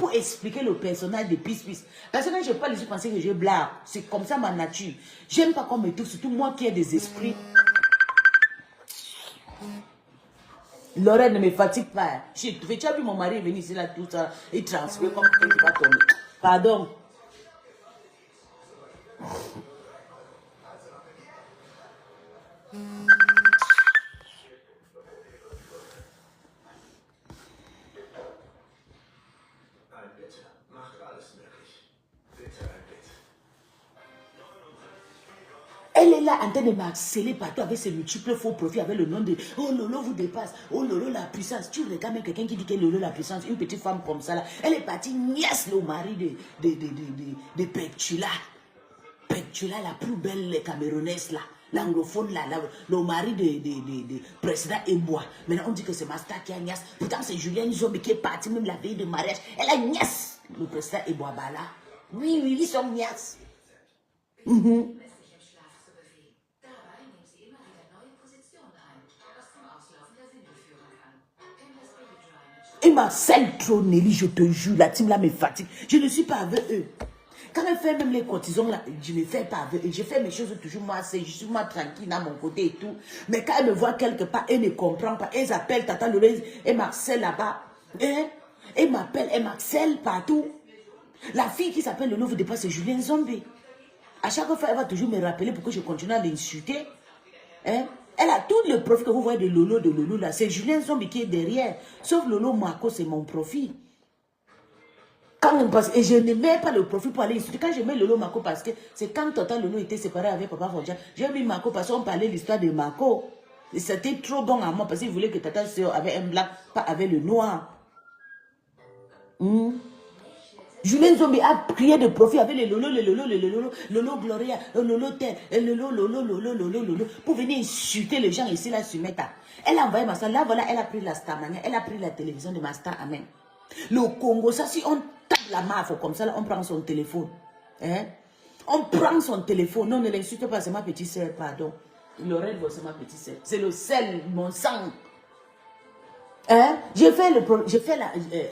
faut expliquer le personnage de Pis. Parce que quand je parle, je pensais que je blague. C'est comme ça ma nature. J'aime pas qu'on me touche, surtout moi qui ai des esprits. Lorraine ne me fatigue pas. Tu as vu mon mari venir ici, là, tout ça, il transpire comme il va tomber. Pardon. Elle est là en train de m'harceler partout avec ses multiples faux profils, avec le nom de « Oh, Lolo vous dépasse. Oh, Lolo la puissance. » Tu regardes même quelqu'un qui dit que Lolo la puissance, une petite femme comme ça, là. Elle est partie nièce le mari de Pectula. Pectula, la plus belle camerounaise, là. L'anglophone, là, le mari de président Ebois. Maintenant, on dit que c'est Masta qui a nièce. Pourtant, c'est Julien Zombi qui est parti même la veille de mariage. Elle a nièce. Le président Ebois, bah là. Oui, ils sont nièces. Il m'harcèle trop, Nelly, je te jure. La team là me fatigue. Je ne suis pas avec eux. Quand elle fait même les cotisons là, je ne fais pas avec eux. Je fais mes choses toujours moi, je suis moi tranquille à mon côté et tout. Mais quand elle me voit quelque part, elle ne comprend pas. Elle appelle Tata Lolo, elle m'harcèle là-bas. Elle m'appelle, elle m'harcèle partout. La fille qui s'appelle Lolo, vous dépassez, c'est Julien Zombie. À chaque fois, elle va toujours me rappeler pour que je continue à l'insulter. Elle a tout le profil que vous voyez de Lolo là. C'est Julien Zombie qui est derrière. Sauf Lolo Marco, c'est mon profil. Et je ne mets pas le profil pour aller insulter. Quand je mets Lolo Marco, parce que c'est quand Tata Lolo était séparé avec Papa Fonja, j'ai mis Marco parce qu'on parlait de l'histoire de Marco. Et c'était trop bon à moi parce qu'il voulait que Tata Seo avait un blanc, pas avec le noir. Julien Zombie a prié de profit avec le Lolo Gloria, le Lolo Terre, le Lolo, pour venir insulter les gens ici, là, sur Meta. Elle a envoyé ma soeur, là, voilà, elle a pris la Star Mania, elle a pris la télévision de ma Star, amen. Le Congo, ça, si on tape la mafia comme ça, là, on prend son téléphone. On prend son téléphone. Non, ne l'insulte pas, c'est ma petite soeur, pardon. Lorraine, c'est ma petite soeur. C'est le sel, mon sang. J'ai fait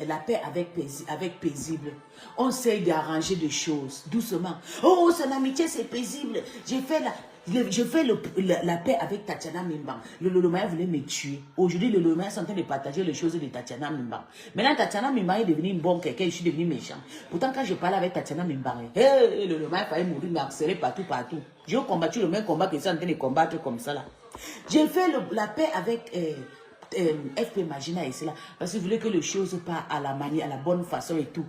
la paix avec paisible. On sait d'arranger des choses doucement. Oh, son amitié, c'est paisible. J'ai fait la paix avec Tatiana Mimbang. Le Lolomaya voulait me tuer. Aujourd'hui, le Lolomaya est en train de partager les choses de Tatiana Mimbang. Maintenant, Tatiana Mimbang est devenue une bonne quelqu'un. Je suis devenu méchant. Pourtant, quand je parlais avec Tatiana Mimbang, le Lolomaya fallait mourir, m'harceler partout. J'ai combattu le même combat que ça en train de combattre comme ça là. J'ai fait la paix avec FP Magina et cela. Parce qu'il voulait que les choses partent à la manière, à la bonne façon et tout.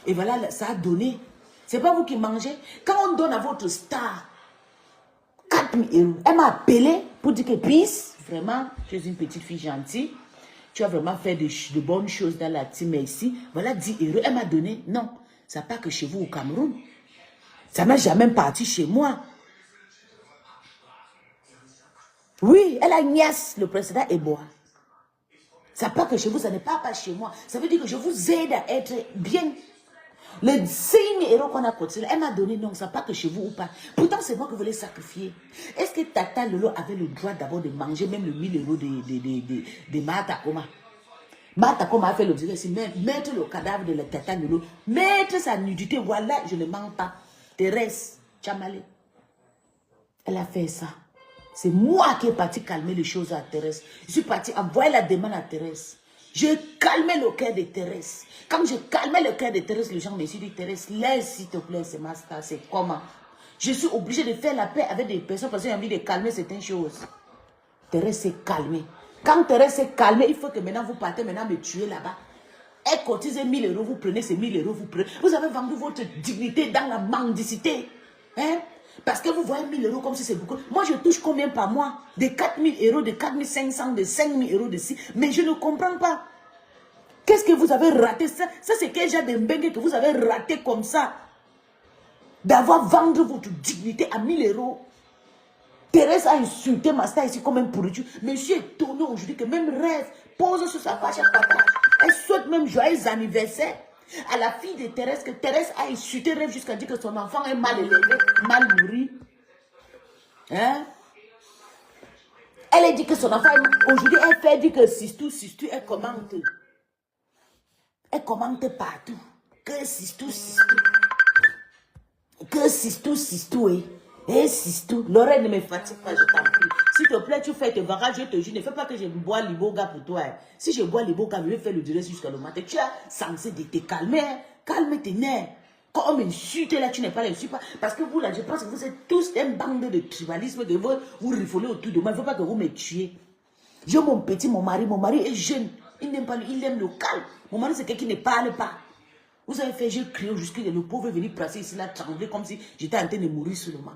Et voilà, ça a donné. C'est pas vous qui mangez. Quand on donne à votre star 4 000 €, elle m'a appelé pour dire que Peace, vraiment, tu es une petite fille gentille. Tu as vraiment fait de bonnes choses dans la team ici. Voilà 10 €. Elle m'a donné. Non, ça n'a pas que chez vous au Cameroun. Ça n'a jamais parti chez moi. Oui, elle a nièce, le président Eboa. Ça n'a pas que chez vous, ça n'est pas chez moi. Ça veut dire que je vous aide à être bien. Les 5 000 € qu'on a cotisé, elle m'a donné, non, ça n'a pas que chez vous ou pas. Pourtant, c'est moi que vous voulez sacrifier. Est-ce que Tata Lolo avait le droit d'abord de manger même le 1 000 € de Martha Koma? Martha Koma a fait l'objectif, mettre le cadavre de la Tata Lolo, mettre sa nudité, voilà, je ne mens pas. Thérèse Chamale, elle a fait ça. C'est moi qui ai parti calmer les choses à Thérèse. Je suis parti envoyer la demande à Thérèse. J'ai calmé le cœur de Thérèse. Quand j'ai calmé le cœur de Thérèse, les gens me sont dit, Thérèse, laisse s'il te plaît, c'est ma star, c'est comment? Je suis obligée de faire la paix avec des personnes parce que j'ai envie de calmer certaines choses. Thérèse s'est calmée. Quand Thérèse s'est calmée, il faut que maintenant vous partez maintenant me tuer là-bas. Elle cotise 1 000 €, vous prenez ces 1 000 €, vous prenez. Vous avez vendu votre dignité dans la mendicité. Parce que vous voyez 1 000 € comme si c'est beaucoup. Moi, je touche combien par mois? De 4 000 €, de 4 500, de 5 000 € de ci. Mais je ne comprends pas. Qu'est-ce que vous avez raté? Ça c'est quel genre de bengue que vous avez raté comme ça? D'avoir vendu votre dignité à 1 000 €. Thérèse a insulté ma star ici comme un pourriture. Mais je suis étonné aujourd'hui que même Rêve pose sur sa page à partage. Elle souhaite même joyeux anniversaire à la fille de Thérèse, que Thérèse a insulté Rêve jusqu'à dire que son enfant est mal élevé, mal nourri. Elle a dit que son enfant, aujourd'hui, elle fait dire que Sistou, elle commente. Elle commente partout. Que sistou, sistou. Que sistou, eh, sistou. L'oreille ne me fatigue pas, je t'en prie. S'il te plaît, tu fais tes varages, je te jure, ne fais pas que je bois l'iboga pour toi. Si je bois l'iboga, je vais faire le direct jusqu'à le matin. Tu as censé de te calmer, calme tes nerfs. Quand on m'insulte là, tu n'es pas là, je suis pas. Parce que vous là, je pense que vous êtes tous un bande de tribalisme, que vous riffolez autour de moi. Il ne faut pas que vous me tuiez. J'ai mon petit, mon mari est jeune. Il n'aime pas, il aime le calme. Mon mari, c'est quelqu'un qui ne parle pas. Vous avez fait, j'ai crié jusqu'à le pauvre est venu placer ici, là, trembler comme si j'étais en train de mourir seulement.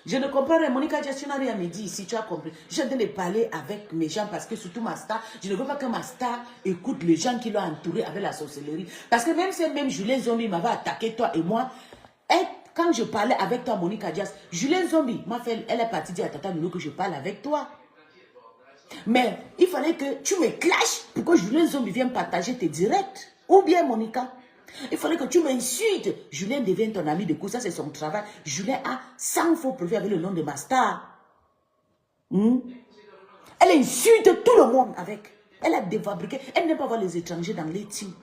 Je ne comprends rien. Monica, tu n'as rien à me dire ici, tu as compris. Je viens de parler avec mes gens parce que surtout ma star, je ne veux pas que ma star écoute les gens qui l'ont entouré avec la sorcellerie. Parce que même si même Julien Zombie m'avait attaqué, toi et moi, quand je parlais avec toi, Monica Diaz, Julien Zombie m'a fait, elle est partie dire à Tata Lolo que je parle avec toi. Mais il fallait que tu me clashes pour que Julien Zombie vienne partager tes directs. Ou bien, Monica, il fallait que tu m'insultes. Julien devient ton ami de coup, ça c'est son travail. Julien a 100 faux profils avec le nom de ma star. Elle insulte tout le monde avec. Elle a défabriqué. Elle n'aime pas voir les étrangers dans les teams.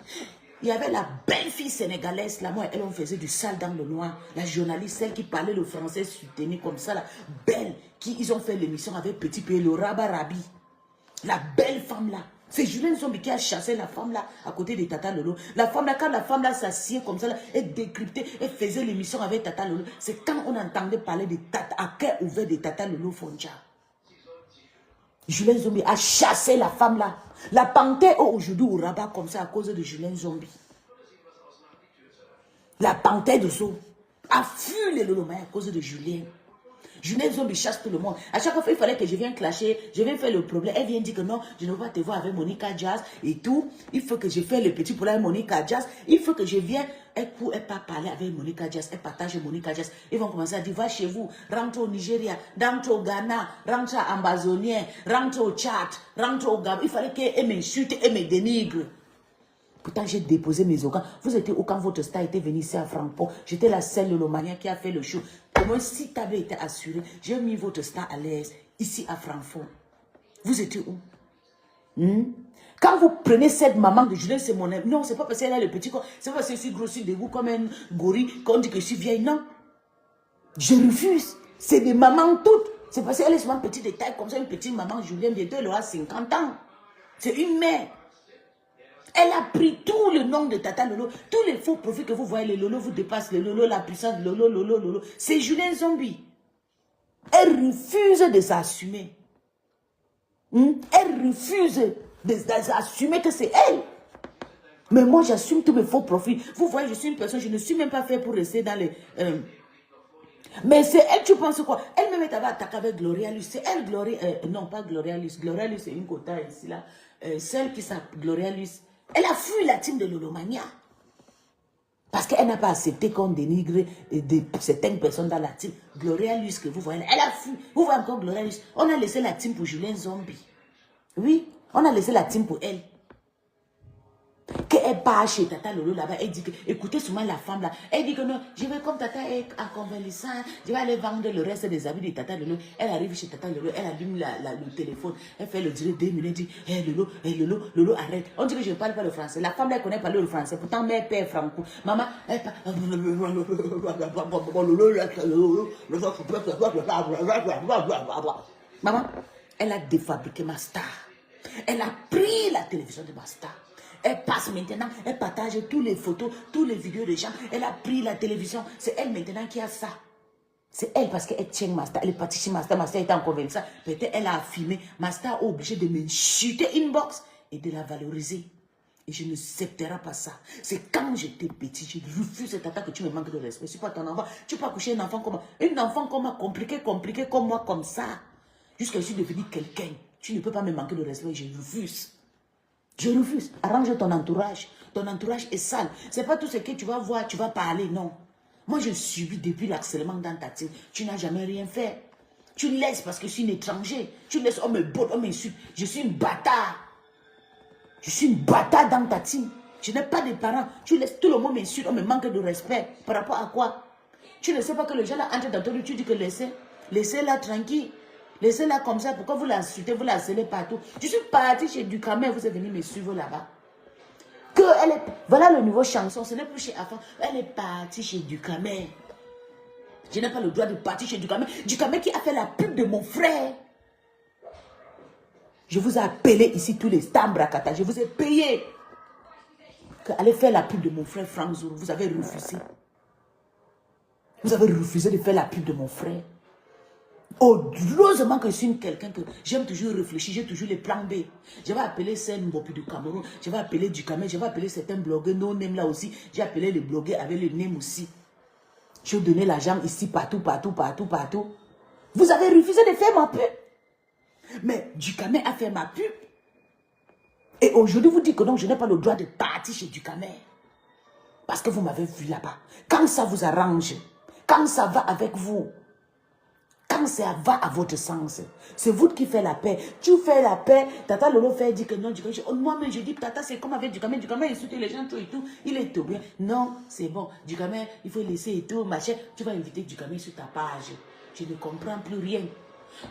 Il y avait la belle fille sénégalaise, là, moi, elle, on faisait du sale dans le noir. La journaliste, celle qui parlait le français soutenu comme ça, là, belle, ils ont fait l'émission avec Petit P, le Rabat Rabi. La belle femme là. C'est Julien Zombie qui a chassé la femme là à côté de Tata Lolo. La femme là, quand la femme là s'assied comme ça, là, elle décryptait, elle faisait l'émission avec Tata Lolo. C'est quand on entendait parler de Tata, à cœur ouvert de Tata Lolo Fonja. Julien Zombie a chassé la femme là. La panthère aujourd'hui au rabat comme ça à cause de Julien Zombie. La panthère de Zo a fui les Lolomaya à cause de Julien. Julien Zombie chasse tout le monde. À chaque fois, il fallait que je vienne clasher, je viens faire le problème. Elle vient dire que non, je ne veux pas te voir avec Monica Jazz et tout. Il faut que je fasse le petit problème avec Monica Jazz. Il faut que je vienne. Elle ne peut pas parler avec Monica Jazz. Elle partage Monica Jazz. Ils vont commencer à dire, va chez vous, rentre au Nigeria, rentre au Ghana, rentre à Ambazonien, rentre au Tchad, rentre au Gabon. Il fallait qu'elle m'insulte et me dénigre. Pourtant, j'ai déposé mes organes. Vous étiez où quand votre star était venu ici à Francfort? J'étais la seule Lolomania qui a fait le show. Au moins, si tu avais été assuré, j'ai mis votre star à l'aise ici à Francfort. Vous étiez où? Quand vous prenez cette maman de Julien, c'est mon aime. Non, c'est pas parce qu'elle a le petit corps. C'est pas parce que je suis grossi de vous comme un gorille qu'on dit que je suis vieille. Non. Je refuse. C'est des mamans toutes. C'est parce qu'elle est souvent un petit détail comme ça. Une petite maman, Julien, bientôt elle aura 50 ans. C'est une mère. Elle a pris tout le nom de Tata Lolo. Tous les faux profils que vous voyez, les Lolo vous dépassent, les Lolo, la puissance, Lolo, Lolo, Lolo. C'est Julien Zombie. Elle refuse de s'assumer. Elle refuse d'assumer que c'est elle. Mais moi, j'assume tous mes faux profils. Vous voyez, je suis une personne, je ne suis même pas fait pour rester dans les... Mais c'est elle, tu penses quoi? Elle-même est attaquée avec Gloria Luce. C'est elle, Gloria... non, pas Gloria Luce. Gloria Luce, c'est une quota ici, là. Celle qui s'appelle Gloria Luce. Elle a fui la team de Lolomania. Parce qu'elle n'a pas accepté qu'on dénigre certaines personnes dans la team. Gloria Luce, que vous voyez, elle a fui. Vous voyez encore Gloria Luce. On a laissé la team pour Julien Zombie. Oui, on a laissé la team pour elle. Qu'elle part chez Tata Lolo là-bas, elle dit que, écoutez souvent la femme là, elle dit que non, je vais comme Tata est en convalescence, je vais aller vendre le reste des habits de Tata Lolo. Elle arrive chez Tata Lolo, elle allume le téléphone, elle fait le direct 2 minutes, elle dit, hé Lolo, Lolo, arrête. On dit que je ne parle pas le français. La femme là connaît parler le français, pourtant mère, père, franco. Maman, elle parle. Maman, elle a défabriqué ma star. Elle a pris la télévision de ma star. Elle passe maintenant, elle partage toutes les photos, toutes les vidéos des gens. Elle a pris la télévision. C'est elle maintenant qui a ça. C'est elle parce qu'elle tient ma star. Elle est partie chez ma star. Ma star était encore comme ça. Peut-être elle a filmé. Ma star est obligée de me chuter inbox et de la valoriser. Et je ne accepterai pas ça. C'est quand j'étais petit, je refuse cette attaque que tu me manques de respect. Je ne suis pas ton enfant. Tu peux pas coucher un enfant comme moi, compliqué comme moi, comme ça. Jusqu'à ce que je suis devenue quelqu'un. Tu ne peux pas me manquer de respect. Je refuse. Je refuse. Arrange ton entourage. Ton entourage est sale. Ce n'est pas tout ce que tu vas voir, tu vas parler, non. Moi, je subis depuis l'harcèlement dans ta team. Tu n'as jamais rien fait. Tu laisses parce que je suis un étranger. Tu laisses, on me botte, on m'insulte. Je suis une bâtard. Je suis une bâtard dans ta team. Je n'ai pas de parents. Tu laisses, tout le monde m'insulte, on me manque de respect. Par rapport à quoi? Tu ne sais pas que le gens là entre dans ton lit, tu dis que laissez-la tranquille. Laissez-la comme ça. Pourquoi vous l'insultez, vous la scellez partout? Je suis partie chez Ducamel, vous êtes venu me suivre là-bas. Voilà le nouveau chanson, ce n'est plus chez Afan. Elle est partie chez Ducamel. Je n'ai pas le droit de partir chez Ducamel. Ducamel qui a fait la pub de mon frère. Je vous ai appelé ici tous les Stambrakata. Je vous ai payé. Allez faire la pub de mon frère Franck Zoro. Vous avez refusé. Vous avez refusé de faire la pub de mon frère. Heureusement que je suis quelqu'un que j'aime toujours réfléchir, j'ai toujours les plans B. Je vais appeler Sen Mbopi du Cameroun, je vais appeler Ducamel, je vais appeler certains blogueurs no-name là aussi. J'ai appelé les blogueurs avec le name aussi. Je vais donner l'argent ici, partout. Vous avez refusé de faire ma pub. Mais Ducamel a fait ma pub. Et aujourd'hui, vous dites que non, je n'ai pas le droit de partir chez Ducamel. Parce que vous m'avez vu là-bas. Quand ça vous arrange, quand ça va avec vous, quand ça va à votre sens, c'est vous qui faites la paix. Tu fais la paix, Tata Lolo fait dit que non, moi-même je dis, Tata c'est comme avec Ducamel, Ducamel insulte les gens, tout et tout, il est tout bien. Non, c'est bon, Ducamel, il faut laisser et tout, machin. Tu vas inviter Ducamel sur ta page. Je ne comprends plus rien.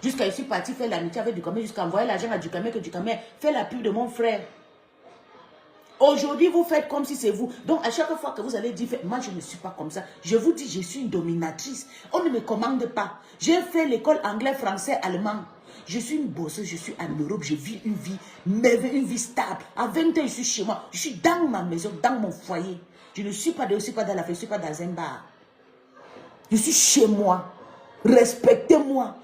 Jusqu'à je suis parti faire l'amitié avec Ducamel, jusqu'à envoyer l'argent à Ducamel, que Ducamel fait la pub de mon frère. Aujourd'hui, vous faites comme si c'est vous. Donc, à chaque fois que vous allez dire, moi, je ne suis pas comme ça. Je vous dis, je suis une dominatrice. On ne me commande pas. J'ai fait l'école anglais, français, allemand. Je suis une bosseuse, je suis en Europe, je vis une vie stable. À 20 ans, je suis chez moi. Je suis dans ma maison, dans mon foyer. Je ne suis pas dans la fête, je ne suis pas dans un bar. Je suis chez moi. Respectez-moi.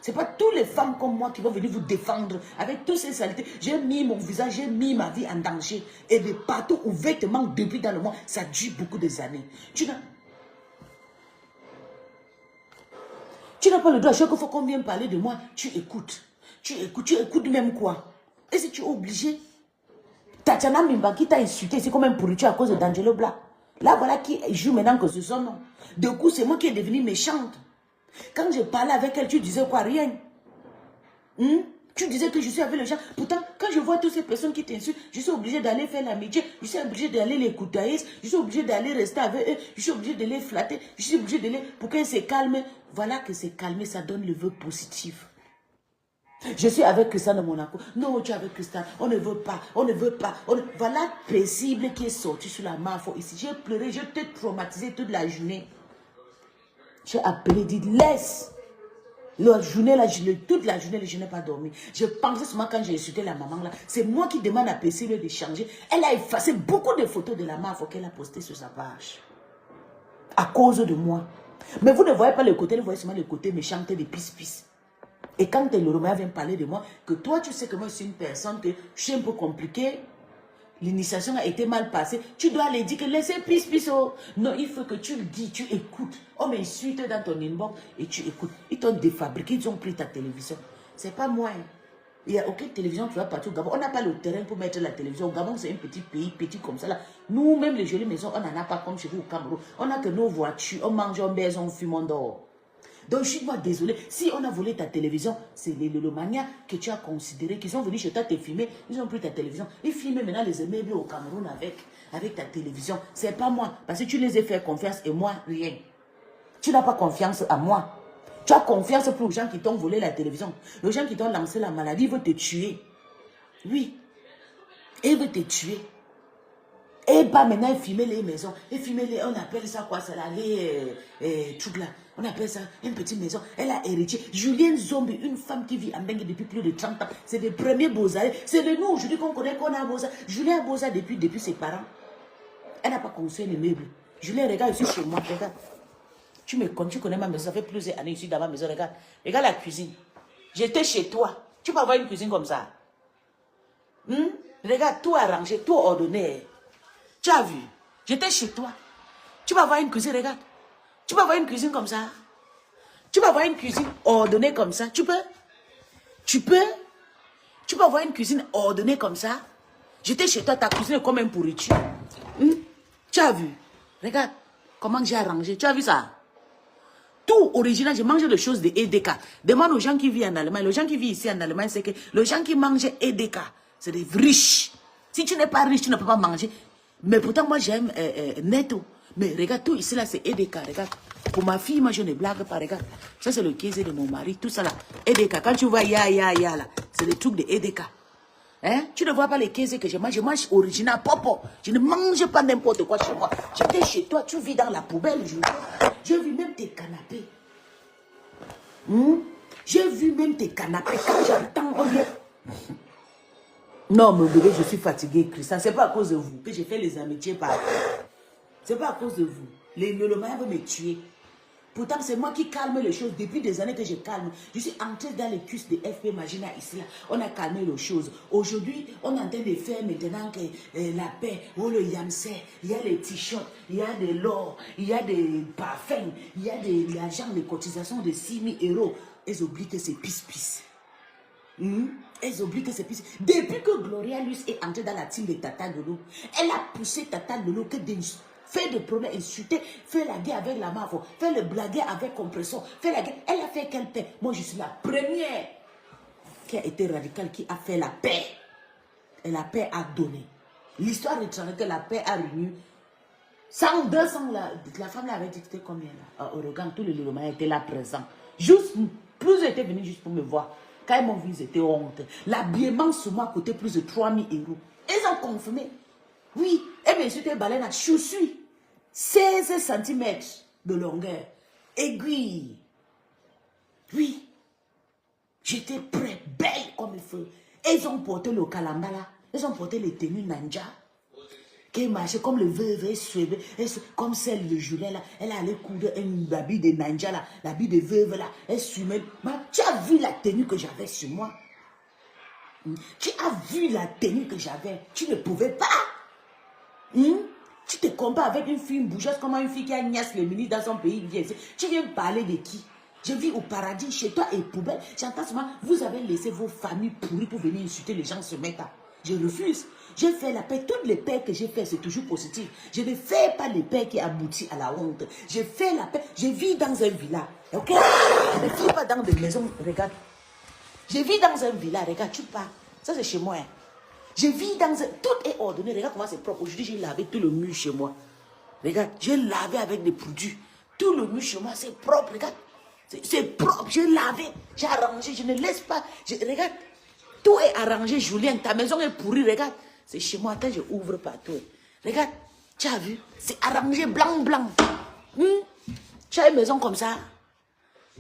Ce n'est pas toutes les femmes comme moi qui vont venir vous défendre avec toutes ces saletés. J'ai mis mon visage, j'ai mis ma vie en danger. Et de partout où vêtements depuis dans le monde, ça dure beaucoup des années. Tu n'as pas le droit. Chaque fois qu'on vient parler de moi, tu écoutes. Tu écoutes même quoi? Et si tu es obligé? Tatiana Mimba qui t'a insulté, c'est comme un pourriture à cause d'Angelo Black. Là, voilà qui joue maintenant que ce son nom. Du coup, c'est moi qui est devenue méchante. Quand je parlais avec elle, tu disais quoi? Rien. Tu disais que je suis avec les gens. Pourtant, quand je vois toutes ces personnes qui t'insultent, je suis obligée d'aller faire l'amitié. Je suis obligée d'aller les écouter. Je suis obligée d'aller rester avec eux. Je suis obligée de les flatter. Je suis obligée de les... Pour qu'elles se calment. Voilà que c'est calmé, ça donne le vœu positif. Je suis avec Christian de Monaco. Non, tu es avec Christian. On ne veut pas. On ne veut pas. Voilà paisible qui est sorti sur la mafia ici. J'ai pleuré, j'ai été traumatisée toute la journée. J'ai appelé, dit laisse. La journée là, toute la journée, je n'ai pas dormi. Je pensais seulement quand j'ai insulté la maman là. C'est moi qui demande à Paisible de changer. Elle a effacé beaucoup de photos de la mafia qu'elle a postées sur sa page. À cause de moi. Mais vous ne voyez pas le côté, vous voyez seulement le côté méchant de pisse-pisse. Et quand le Romain vient parler de moi, que toi tu sais que moi je suis une personne que je suis un peu compliquée. L'initiation a été mal passée. Tu dois aller dire que laissez pisse. Oh. Non, il faut que tu le dis, tu écoutes. On m'insulte dans ton inbox et tu écoutes. Ils t'ont défabriqué, ils ont pris ta télévision. C'est pas moi. Hein. Il n'y a aucune télévision qui va partir au Gabon. On n'a pas le terrain pour mettre la télévision. Au Gabon, c'est un petit pays, petit comme ça. Là. Nous, même les jolies maisons, on n'en a pas comme chez vous au Cameroun. On n'a que nos voitures, on mange, on baise, on fume, on dort. Donc, je suis moi désolé. Si on a volé ta télévision, c'est les Lolomania que tu as considéré, qu'ils sont venus chez toi te filmer. Ils ont pris ta télévision. Ils filment maintenant les immeubles au Cameroun avec ta télévision. C'est pas moi. Parce que tu les as fait confiance et moi, rien. Tu n'as pas confiance à moi. Tu as confiance pour les gens qui t'ont volé la télévision. Les gens qui t'ont lancé la maladie, ils veulent te tuer. Oui. Et ils veulent te tuer. Et pas maintenant, filmer les maisons. Et filmer les, on appelle ça quoi? Ça là, les trucs là. On appelle ça une petite maison. Elle a hérité. Julienne Zombie, une femme qui vit à Bengue depuis plus de 30 ans. C'est des premiers Beaux-Arts. C'est de nous aujourd'hui qu'on connaît qu'on a Beaux-Arts. Julien a Beaux-Arts depuis ses parents. Elle n'a pas construit les meubles. Julien, regarde, je suis chez moi. Regarde. Tu connais ma maison. Ça fait plusieurs années ici dans ma maison. Regarde. Regarde la cuisine. J'étais chez toi. Tu peux avoir une cuisine comme ça. Regarde, tout arrangé, tout ordonné. Tu as vu? J'étais chez toi. Tu vas avoir une cuisine, regarde. Tu peux avoir une cuisine comme ça. Tu peux avoir une cuisine ordonnée comme ça. Tu peux avoir une cuisine ordonnée comme ça. J'étais chez toi, ta cuisine est comme un pourriture. Tu as vu? Regarde comment j'ai arrangé. Tu as vu ça? Tout original, je mange des choses de EDK. Demande aux gens qui vivent en Allemagne. Les gens qui vivent ici en Allemagne, c'est que les gens qui mangent EDK, c'est des riches. Si tu n'es pas riche, tu ne peux pas manger. Mais pourtant, moi, j'aime Netto. Mais regarde, tout ici là, c'est EDK, regarde. Pour ma fille, moi, je ne blague pas, regarde. Ça, c'est le caisse de mon mari, tout ça là. EDK, quand tu vois ya là, c'est le truc de EDK. Hein? Tu ne vois pas les caisses que je mange original, popo. Je ne mange pas n'importe quoi chez moi. J'étais chez toi, tu vis dans la poubelle, je vis même tes canapés. J'ai vu même tes canapés quand j'entends. Non, mon bébé, je suis fatigué, Christian. C'est pas à cause de vous que j'ai fait les amitiés par. C'est pas à cause de vous. Le moyen veut me tuer. Pourtant, c'est moi qui calme les choses. Depuis des années que je calme. Je suis entrée dans les cuisses de FP Magina ici. Là. On a calmé les choses. Aujourd'hui, on est en train de faire maintenant que la paix, oh le yamsé, il y a les t-shirts, il y a de l'or, il y a des parfums, il y a de l'argent, les cotisations de 6 000 €. Elles oublient que c'est pisse-pisse. Elles oublient que c'est pisse. Depuis que Gloria Luce est entrée dans la team de Tata Lolo, elle a poussé Tata Lolo que des... Fait des problèmes, insulter, fait la guerre avec la mafia, fait le blaguer avec compression, fait la guerre. Elle a fait quelle paix? Moi, je suis la première qui a été radicale, qui a fait la paix. Et la paix a donné. L'histoire est que la paix a réuni 100, 200. La femme avait dit que c'était combien là? Au Oregon, tous les Lilomans étaient là présents. Juste, plus étaient venus juste pour me voir. Quand ils m'ont vu, ils étaient honte. L'habillement sur moi coûtait plus de 3 000 €. Ils ont confirmé. Oui, et bien sûr, tes baleines à chaussures. 16 cm de longueur. Aiguille. Oui. J'étais prêt, belle comme il faut. Ils ont porté le kalambala. Ils ont porté les tenues ninja. Qui marchaient comme le veuve suéve. Comme celle de Julien là. Elle allait coudre un habit de ninja là. L'habit de veuve là. Elle suivait. Tu as vu la tenue que j'avais sur moi? Tu as vu la tenue que j'avais? Tu ne pouvais pas. Tu te compares avec une fille bourgeoise comme une fille qui a niasse le ministre dans son pays. Tu viens parler de qui? Je vis au paradis, chez toi et poubelle. J'entends souvent, vous avez laissé vos familles pourries pour venir insulter les gens se mettent à. Je refuse. J'ai fait la paix. Toutes les paix que j'ai fait, c'est toujours positif. Je ne fais pas les paix qui aboutissent à la honte. Je fais la paix. Je vis dans un villa. Ok? Je ne vis pas dans des maisons. Regarde. Je vis dans un villa. Regarde, tu pars. Ça, c'est chez moi. Hein. Je vis dans un... Tout est ordonné. Regarde comment c'est propre. Aujourd'hui, j'ai lavé tout le mur chez moi. Regarde, j'ai lavé avec des produits. Tout le mur chez moi, c'est propre. Regarde. C'est propre. J'ai lavé. J'ai arrangé. Je ne laisse pas. Regarde. Tout est arrangé, Julien. Ta maison est pourrie. Regarde. C'est chez moi. Attends, je ouvre partout. Regarde. Tu as vu? C'est arrangé blanc, blanc. Tu as une maison comme ça?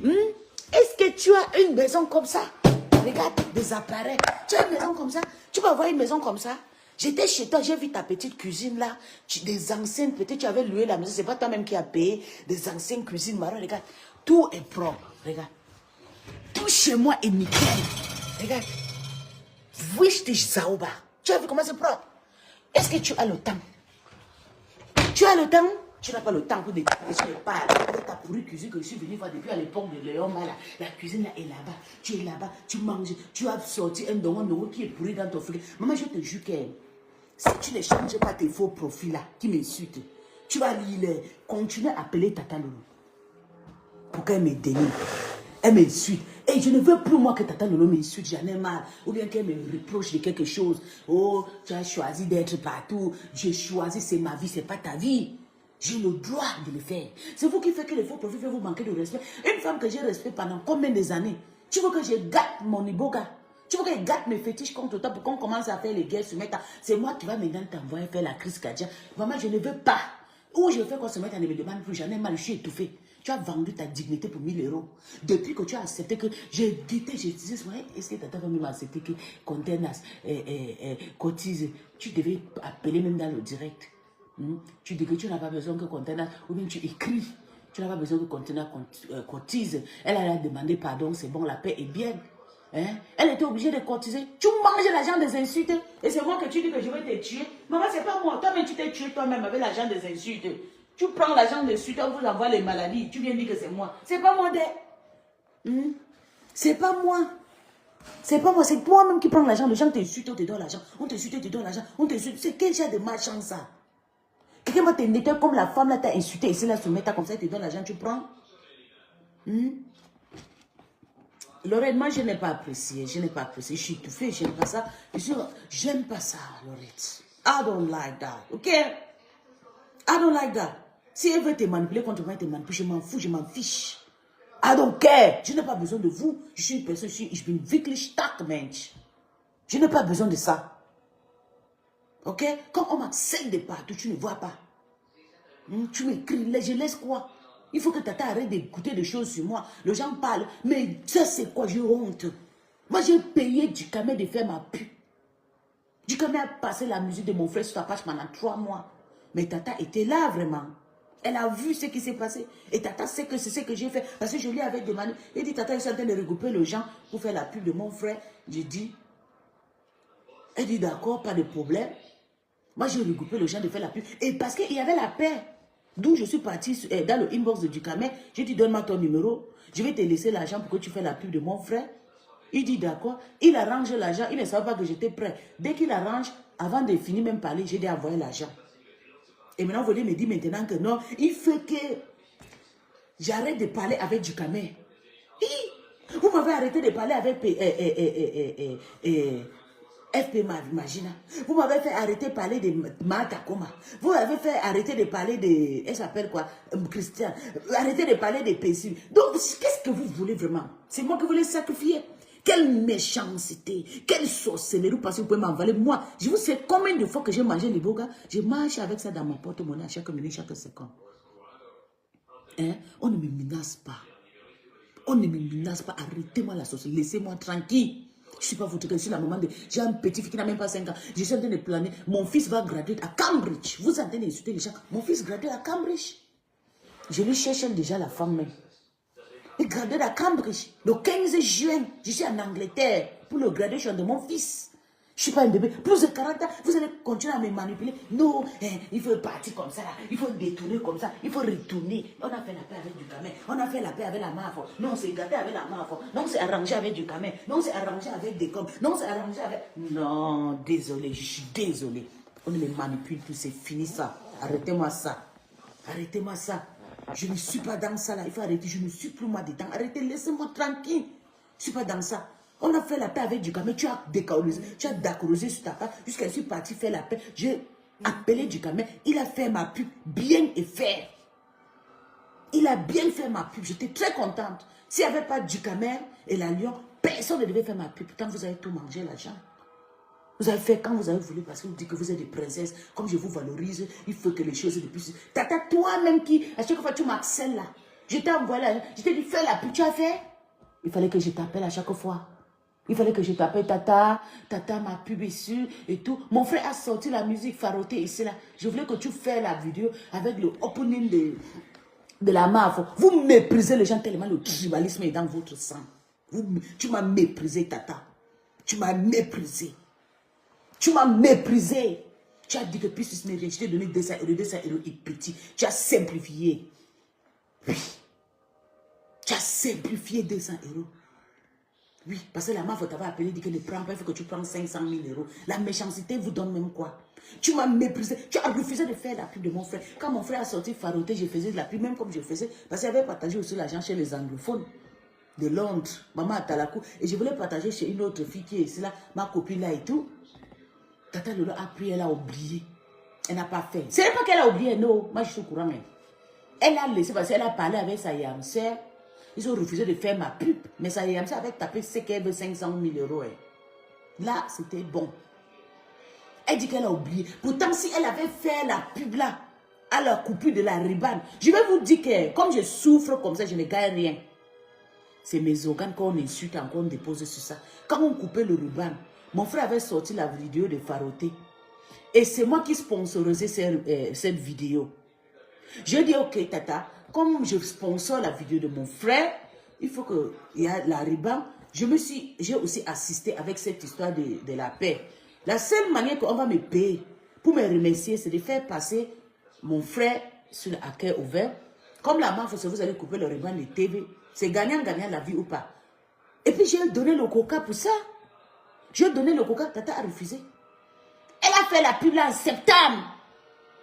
Est-ce que tu as une maison comme ça? Regarde, des appareils. Tu as une maison comme ça? Tu peux avoir une maison comme ça? J'étais chez toi, j'ai vu ta petite cuisine là. Des anciennes, peut-être tu avais loué la maison. C'est pas toi-même qui as payé. Des anciennes cuisines marron. Regarde, tout est propre. Regarde. Tout chez moi est nickel. Regarde. Wichtig sauber. Tu as vu comment c'est propre? Est-ce que tu as le temps? Tu as le temps? Tu n'as pas le temps pour découvrir. Je ne parle de ta pourrie cuisine que je suis venu voir depuis à l'époque de Léon Mala. La cuisine là est là-bas. Tu es là-bas. Tu manges. Tu as sorti un dongo qui est pourri dans ton frigo. Maman, je te jure que si tu ne changes pas tes faux profils là qui m'insultent, tu vas continuer à appeler Tata Lolo pour qu'elle me dénigre. Elle m'insulte. Et je ne veux plus moi que Tata Lolo m'insulte. J'en ai marre. Ou bien qu'elle me reproche de quelque chose. Oh, tu as choisi d'être partout. J'ai choisi, c'est ma vie, c'est pas ta vie. J'ai le droit de le faire. C'est vous qui faites que les faux profils vous manquer de respect. Une femme que j'ai respectée pendant combien d'années? Tu veux que je gâte mon iboga? Tu veux que je gâte mes fétiches contre toi pour qu'on commence à faire les guerres se mettre à... C'est moi qui va maintenant t'envoyer faire la crise cardiaque. Maman, je ne veux pas. Ou je fais qu'on se mette à ne me demande plus. J'en ai mal, je suis étouffée. Tu as vendu ta dignité pour 1 000 €. Depuis que tu as accepté que... J'ai dit, je disais, est-ce que Tata va même accepter que Contenas cotise? Tu devais appeler même dans le direct. Tu dis que tu n'as pas besoin que Contenas, ou bien tu écris, tu n'as pas besoin que Contenas cotise. Elle a demandé pardon, c'est bon, la paix est bien. Hein? Elle était obligée de cotiser. Tu manges l'argent des insultes et c'est moi que tu dis que je vais te tuer. Maman, c'est pas moi. Toi-même, tu t'es tué toi-même avec l'argent des insultes. Tu prends l'argent des insultes, on vous envoie les maladies. Tu viens dire que c'est moi. C'est pas moi, C'est pas moi. C'est pas moi, c'est toi-même qui prends l'argent. Les gens t'insultent, on te donne l'argent. On t'insulte, on te donne l'argent. On t'insulte. C'est quel genre de malchance ça? Quelqu'un va t'insulter comme la femme là t'a insulté. Ici là, se met comme ça, il te donne l'argent, tu prends. Lorette, moi je n'ai pas apprécié. Je n'ai pas apprécié. Je suis étouffée, j'aime pas ça. J'aime pas ça, Lorette. I don't like that, ok? I don't like that. Si elle veut te manipuler contre moi, elle te manipule. Je m'en fous, je m'en fiche. I don't care. Je n'ai pas besoin de vous. Je suis une personne, je suis une wirklich stark Mensch. Je n'ai pas besoin de ça. Ok? Quand on m'accepte de partout, tu ne vois pas. Tu m'écris, je laisse quoi? Il faut que Tata arrête d'écouter des choses sur moi. Les gens parlent, mais ça c'est quoi? J'ai honte. Moi j'ai payé Djikame de faire ma pub. Djikame a passé la musique de mon frère sur ta page pendant 3 mois. Mais Tata était là vraiment. Elle a vu ce qui s'est passé. Et Tata sait que c'est ce que j'ai fait. Parce que je lui avais demandé. Il dit, Tata, ils sont en train de regrouper les gens pour faire la pub de mon frère. J'ai dit, elle dit, d'accord, pas de problème. Moi, j'ai regroupé les gens de faire la pub. Et parce qu'il y avait la paix. D'où je suis partie dans le inbox de Djikame. J'ai dit, donne-moi ton numéro. Je vais te laisser l'argent pour que tu fasses la pub de mon frère. Il dit, d'accord. Il arrange l'argent. Il ne savait pas que j'étais prêt. Dès qu'il arrange, avant de finir même parler, j'ai dit, envoyer l'argent. Et maintenant, vous voulez me dire maintenant que non, il faut que j'arrête de parler avec Djikame. Vous m'avez arrêté de parler avec FP Magina. Vous m'avez fait arrêter de parler de Matakoma. Vous m'avez fait arrêter de parler de... Elle s'appelle quoi? Christian. Arrêtez de parler de PC. Donc, qu'est-ce que vous voulez vraiment? C'est moi que vous voulez sacrifier? Quelle méchanceté, quelle sorcellerie, parce que vous pouvez m'envaler. Moi, je vous sais combien de fois que j'ai mangé les bogas, je mange avec ça dans mon porte-monnaie à chaque minute, chaque seconde. Hein? On ne me menace pas. On ne me menace pas. Arrêtez-moi la sorcellerie, laissez-moi tranquille. Je ne suis pas votre cas, je suis la maman de... J'ai un petit fils qui n'a même pas 5 ans. Je suis en train de planer. Mon fils va graduer à Cambridge. Vous êtes en train d'insulter les gens. Mon fils gradue à Cambridge. Je lui cherche déjà la femme même. Il gradue à Cambridge. Le 15 juin, je suis en Angleterre pour le graduation de mon fils. Je ne suis pas un bébé. Plus de 40 ans, vous allez continuer à me manipuler. Non, il faut partir comme ça, là. Il faut détourner comme ça. Il faut retourner. On a fait la paix avec Djikame. On a fait la paix avec la MAFO. Non, c'est gâté avec la MAFO. Non, c'est arrangé avec Djikame. Non, c'est arrangé avec Decom. Non, c'est arrangé avec... Non, désolé, je suis désolé. On ne me manipule plus, c'est fini ça. Arrêtez-moi ça. Arrêtez-moi ça. Je ne suis pas dans ça là. Il faut arrêter. Je ne suis plus moi dedans. Arrêtez, laissez-moi tranquille. Je ne suis pas dans ça. On a fait la paix avec Djikame. Tu as décolorisé. Tu as d'accrosé sur ta part. Jusqu'à je suis parti faire la paix. J'ai appelé Djikame. Il a fait ma pub bien et faire. Il a bien fait ma pub. J'étais très contente. S'il n'y avait pas Djikame et la Lion, personne ne devait faire ma pub. Pourtant, vous avez tout mangé l'argent. Vous avez fait quand vous avez voulu parce que vous dites que vous êtes des princesses. Comme je vous valorise, il faut que les choses de plus. Tata, toi-même qui, à chaque fois tu m'accelles là. Je t'ai envoyé là. Je t'ai dit, fais la pub, tu as fait. Il fallait que je t'appelle à chaque fois. Il fallait que je t'appelle Tata. Tata, ma pub ici et tout. Mon frère a sorti la musique Faroté ici là. Je voulais que tu fasses la vidéo avec le opening de la MAFO. Vous méprisez les gens tellement le tribalisme est dans votre sang. Tu m'as méprisé, Tata. Tu m'as méprisé. Tu m'as méprisé. Tu as dit que puisque je t'ai donné 200 euros est petit. Tu as simplifié. Oui. Tu as simplifié 200 euros. Oui, parce que la MAFO t'avait appelé, dit que ne prends pas, il faut que tu prennes 500 000 euros. La méchanceté vous donne même quoi? Tu m'as méprisé. Tu as refusé de faire la pub de mon frère. Quand mon frère a sorti Faroté, je faisais de la pub, même comme je faisais. Parce qu'il avait partagé aussi l'argent chez les anglophones de Londres. Maman Atalakou. Et je voulais partager chez une autre fille qui est ici là, ma copine là et tout. Tata Lolo a pris, elle a oublié. Elle n'a pas fait. Ce n'est pas qu'elle a oublié, non. Moi, je suis au courant. Hein. Elle a laissé parce qu'elle a parlé avec sa yamsère. Ils ont refusé de faire ma pub. Mais sa yamsère avait tapé ce qu'elle veut 500 000 euros. Hein. Là, c'était bon. Elle dit qu'elle a oublié. Pourtant, si elle avait fait la pub là, à la coupure de la ribane, je vais vous dire que comme je souffre comme ça, je ne gagne rien. C'est mes organes qu'on insulte encore, on dépose sur ça. Quand on coupait le ruban, mon frère avait sorti la vidéo de Faroté. Et c'est moi qui sponsorisais cette vidéo. Je dis, ok, Tata, comme je sponsor la vidéo de mon frère, il faut qu'il y ait la ruban. J'ai aussi assisté avec cette histoire de la paix. La seule manière qu'on va me payer pour me remercier, c'est de faire passer mon frère sur le hacker ouvert. Comme la MAFO, vous allez couper le ruban de TV. C'est gagnant-gagnant la vie ou pas. Et puis j'ai donné le coca pour ça. J'ai donné le coca, Tata a refusé. Elle a fait la pub là en septembre.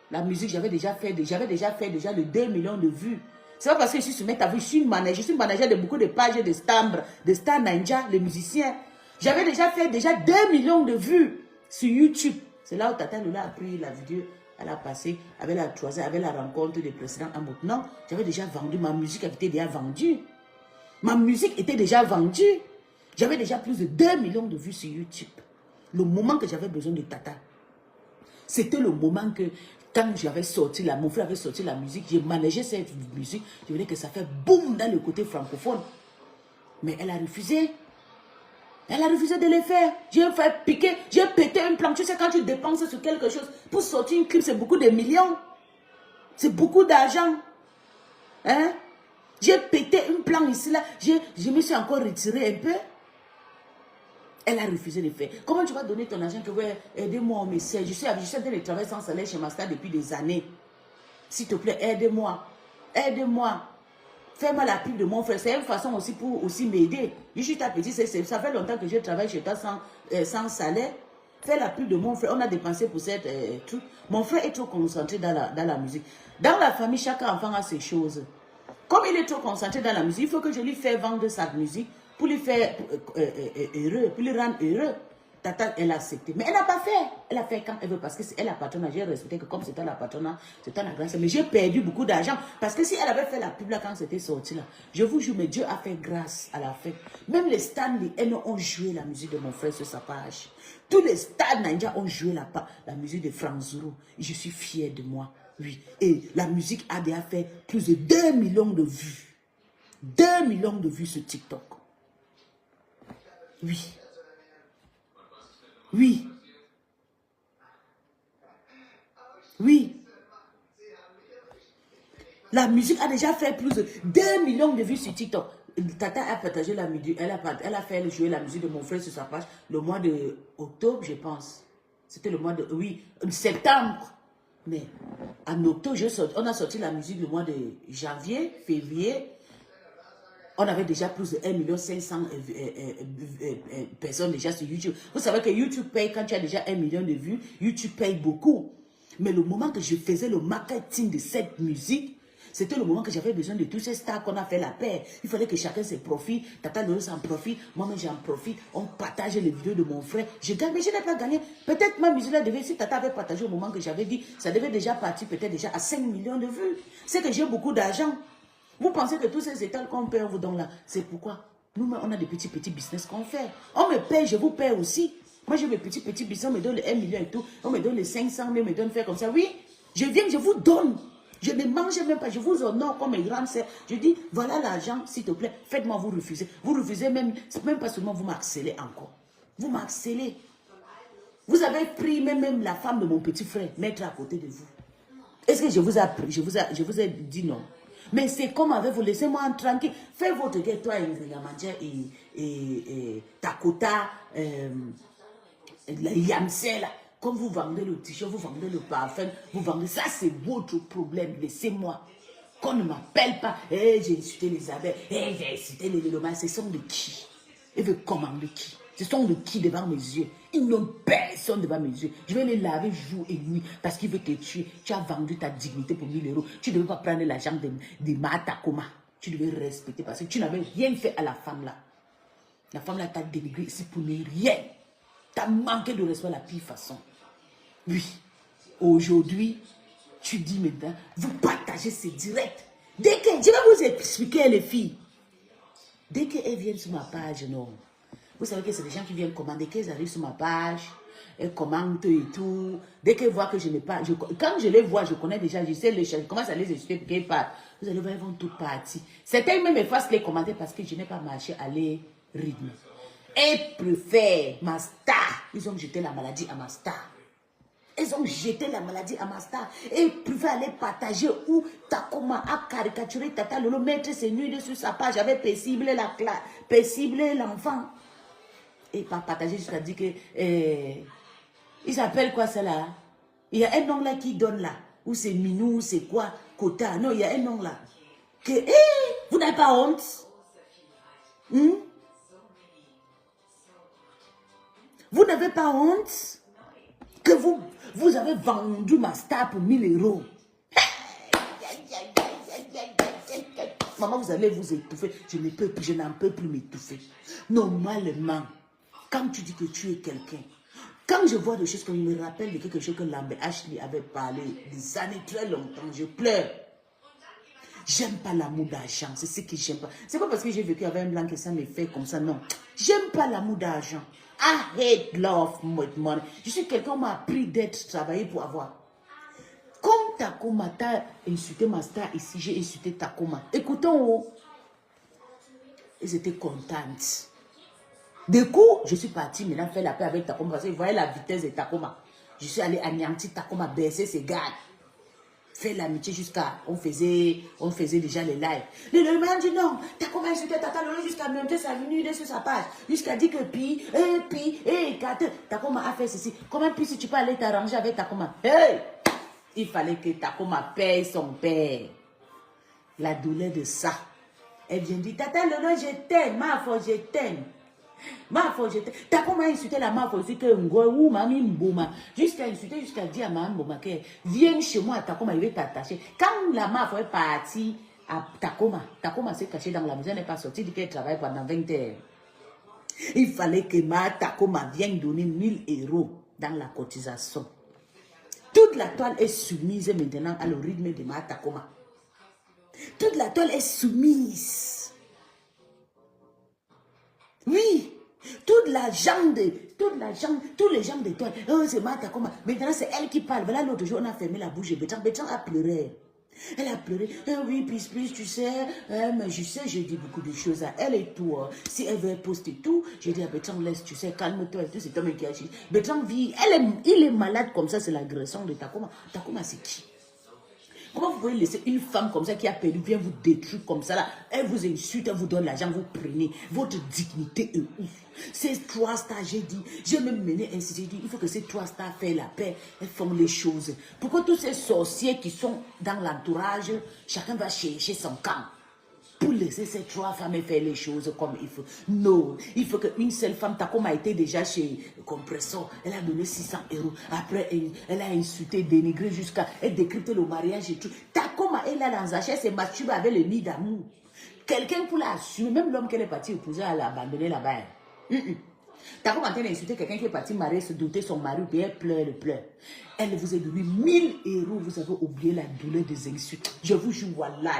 La musique, j'avais déjà fait le 2 millions de vues. C'est pas parce que je suis sur Meta, je suis manager de beaucoup de pages de Star Ninja, les musiciens. J'avais déjà fait 2 millions de vues sur YouTube. C'est là où Tata Lola a pris la vidéo Elle a passé avec la troisième, avec la rencontre des précédents amours. Non, j'avais déjà vendu, ma musique avait été déjà vendue. Ma musique était déjà vendue. J'avais déjà plus de 2 millions de vues sur YouTube. Le moment que j'avais besoin de Tata, c'était le moment que, quand j'avais sorti, mon frère avait sorti la musique, j'ai managé cette musique, je voulais que ça fait boum dans le côté francophone. Mais elle a refusé. Elle a refusé de le faire. J'ai fait piquer, j'ai pété un plan. Tu sais, quand tu dépenses sur quelque chose, pour sortir une clip, c'est beaucoup de millions. C'est beaucoup d'argent. Hein? J'ai pété un plan ici, là. Je me suis encore retiré un peu. Elle a refusé de le faire. Comment tu vas donner ton argent que ouais, aidez-moi, on m'essaie. Je suis en train de travailler sans salaire chez Master depuis des années. S'il te plaît, aide-moi. Aide-moi. Fais-moi la pub de mon frère. C'est une façon aussi pour aussi m'aider. Je suis ta petite, ça fait longtemps que je travaille chez toi sans salaire. Fais la pub de mon frère. On a dépensé pour cette truc. Mon frère est trop concentré dans la musique. Dans la famille, chaque enfant a ses choses. Comme il est trop concentré dans la musique, il faut que je lui fasse vendre sa musique pour lui faire heureux, pour lui rendre heureux. Tata, elle a accepté. Mais elle n'a pas fait. Elle a fait quand elle veut, parce que c'est elle la patronne. J'ai respecté que comme c'était la patronne, c'était la grâce. Mais j'ai perdu beaucoup d'argent. Parce que si elle avait fait la pub là quand c'était sorti là, je vous jure, mais Dieu a fait grâce à la fête. Même les stars, elles ont joué la musique de mon frère sur sa page. Tous les stars Naija ont joué la musique de Franck Zuru. Je suis fière de moi. Oui. Et la musique a déjà fait plus de 2 millions de vues. 2 millions de vues sur TikTok. Oui. Oui. Oui. La musique a déjà fait plus de 2 millions de vues sur TikTok. Tata a partagé la musique. Elle a fait jouer la musique de mon frère sur sa page le mois de octobre, je pense. C'était le mois de... Oui, septembre. Mais en octobre, on a sorti la musique le mois de janvier, février. On avait déjà plus de 1 500 000 personnes déjà sur YouTube. Vous savez que YouTube paye quand tu as déjà 1 million de vues. YouTube paye beaucoup. Mais le moment que je faisais le marketing de cette musique, c'était le moment que j'avais besoin de tous ces stars qu'on a fait la paix. Il fallait que chacun se profite. Tata Lolo s'en profite. Moi-même j'en profite. On partage les vidéos de mon frère. Je gagne, mais je n'ai pas gagné. Peut-être ma musique là devait, si Tata avait partagé au moment que j'avais dit, ça devait déjà partir peut-être déjà à 5 millions de vues. C'est que j'ai beaucoup d'argent. Vous pensez que tous ces états qu'on paie, on vous donne là, c'est pourquoi nous, on a des petits business qu'on fait. On me paye, je vous paye aussi. Moi, j'ai mes petits business, on me donne les 1 million et tout. On me donne les 500 000, on me donne faire comme ça. Oui, je viens, je vous donne. Je ne mange même pas, je vous honore comme mes grandes sœurs. Je dis, voilà l'argent, s'il te plaît, faites-moi vous refuser. Vous refusez même pas seulement, vous m'harcelez encore. Vous m'harcelez. Vous avez pris même la femme de mon petit frère, mettre à côté de vous. Est-ce que je vous ai pris, je vous ai dit non? Mais c'est comme avec vous, laissez-moi tranquille. Faites votre guerre, toi, et Takota, la Yamsel, comme vous vendez le t-shirt, vous vendez le parfum, vous vendez, ça c'est votre problème, laissez-moi. Qu'on ne m'appelle pas, j'ai insulté les abeilles, j'ai insulté les lomans, ce sont de qui? Et veut commander qui? Ce sont de qui devant mes yeux? Ils n'ont personne devant mes yeux. Je vais les laver jour et nuit parce qu'il veut te tuer. Tu as vendu ta dignité pour 1 000 €. Tu ne devais pas prendre l'argent de Matakoma. Tu devais respecter parce que tu n'avais rien fait à la femme là. La femme là t'a dénigré ici pour ne rien. Tu as manqué de respect de la pire façon. Oui. Aujourd'hui, tu dis maintenant, vous partagez ces directs. Dès que, je vais vous expliquer les filles. Dès qu'elles viennent sur ma page, non. Vous savez que c'est des gens qui viennent commander, qu'elles arrivent sur ma page, elles commentent et tout. Dès qu'elles voient que je n'ai pas... quand je les vois, je connais déjà, je sais les choses, je commence à les expliquer pour qu'elles partent. Vous allez voir, elles vont toutes partir. Certaines même effacent les commentaires parce que je n'ai pas marché à leur rythme. Elles préfèrent ma star. Ils ont jeté la maladie à ma star. Ils ont jeté la maladie à ma star. Et ils préfèrent aller partager où Takoma a caricaturé Tata Lolo, mettre ses nuits sur sa page avec paisible l'enfant. Et pas partager jusqu'à dire que il s'appelle quoi ça là? Il y a un nom là qui donne là. Ou c'est Minou, c'est quoi? Kota. Non, il y a un nom là. Que vous n'avez pas honte? Vous n'avez pas honte? Que vous avez vendu ma star pour 1 000 €. Maman, vous allez vous étouffer. Je n'en peux plus m'étouffer. Normalement, quand tu dis que tu es quelqu'un, Quand je vois des choses comme je me rappelle de quelque chose que Lambert Ashley avait parlé des années très longtemps, je pleure. J'aime pas l'amour d'argent, c'est ce que j'aime pas. C'est pas parce que j'ai vécu avec un blanc que ça me fait comme ça, non. J'aime pas l'amour d'argent. I hate love with money. Je suis quelqu'un qui m'a appris d'être travaillé pour avoir. Comme Takoma t'a insulté ma star ici, j'ai insulté Takoma. Écoutons, ils étaient contentes. Du coup, je suis partie maintenant faire la paix avec Takoma parce que vous voyez la vitesse de Takoma. Je suis allé anéantir Takoma, baisser ses gardes. Faire l'amitié jusqu'à... On faisait déjà les lives. Le m'a dit non, Takoma insulté Tata Lolo jusqu'à monter sa venue sur sa page. Jusqu'à dire que Takoma a fait ceci. Comment puis si tu peux aller t'arranger avec Takoma? Hey! Il fallait que Takoma paye son père. La douleur de ça. Elle vient dire, Tata Lolo, je t'aime, ma foi, je t'aime. Ma foi, je t'aime. Takoma a insulté la ma foi aussi que ou mami mboma. Jusqu'à insulter, jusqu'à dire à ma mboma que viens chez moi, Takoma, il va t'attacher. Quand la ma foi est partie à Takoma s'est caché dans la maison, elle n'est pas sortie, dit qu'elle travaille pendant 20 heures. Il fallait que ma Takoma vienne donner 1000 € dans la cotisation. Toute la toile est soumise maintenant à le rythme de ma Takoma. Toute la toile est soumise. Oui. Tous les gens de toile. Oh, c'est ma Takoma. Maintenant, c'est elle qui parle. Voilà, l'autre jour, on a fermé la bouche de Bétran a pleuré. Elle a pleuré. Oui, plus, tu sais. Mais je sais, j'ai dit beaucoup de choses à elle et tout. Si elle veut poster tout, j'ai dit à Bétran, laisse, tu sais, calme-toi et tout. C'est toi qui a agi. Bétran vit. Il est malade comme ça, c'est l'agression de Takoma. Takoma, c'est qui? Comment vous pouvez laisser une femme comme ça qui a perdu, vient vous détruire comme ça là? Elle vous insulte, elle vous donne l'argent, vous prenez. Votre dignité est où? Ces 3 stars, j'ai dit, j'ai même mené ainsi, j'ai dit, il faut que ces 3 stars fassent la paix, elles font les choses. Pourquoi tous ces sorciers qui sont dans l'entourage, chacun va chercher son camp? Pour laisser ces 3 femmes faire les choses comme il faut. Non, il faut qu'une seule femme, Takoma a été déjà chez Compressor, elle a donné 600 €. Après, elle a insulté, dénigré jusqu'à, elle décrypte le mariage et tout. Takoma est là dans sa chaise, c'est masturbe avec le nid d'amour. Quelqu'un pour l'assumer, même l'homme qu'elle est partie épouser, elle l'a abandonné là-bas. Takoma est en train d'insulter quelqu'un qui est parti marier, se douter son mari, puis elle pleure. Elle vous a donné 1000 €, vous avez oublié la douleur des insultes. Je vous jure, voilà.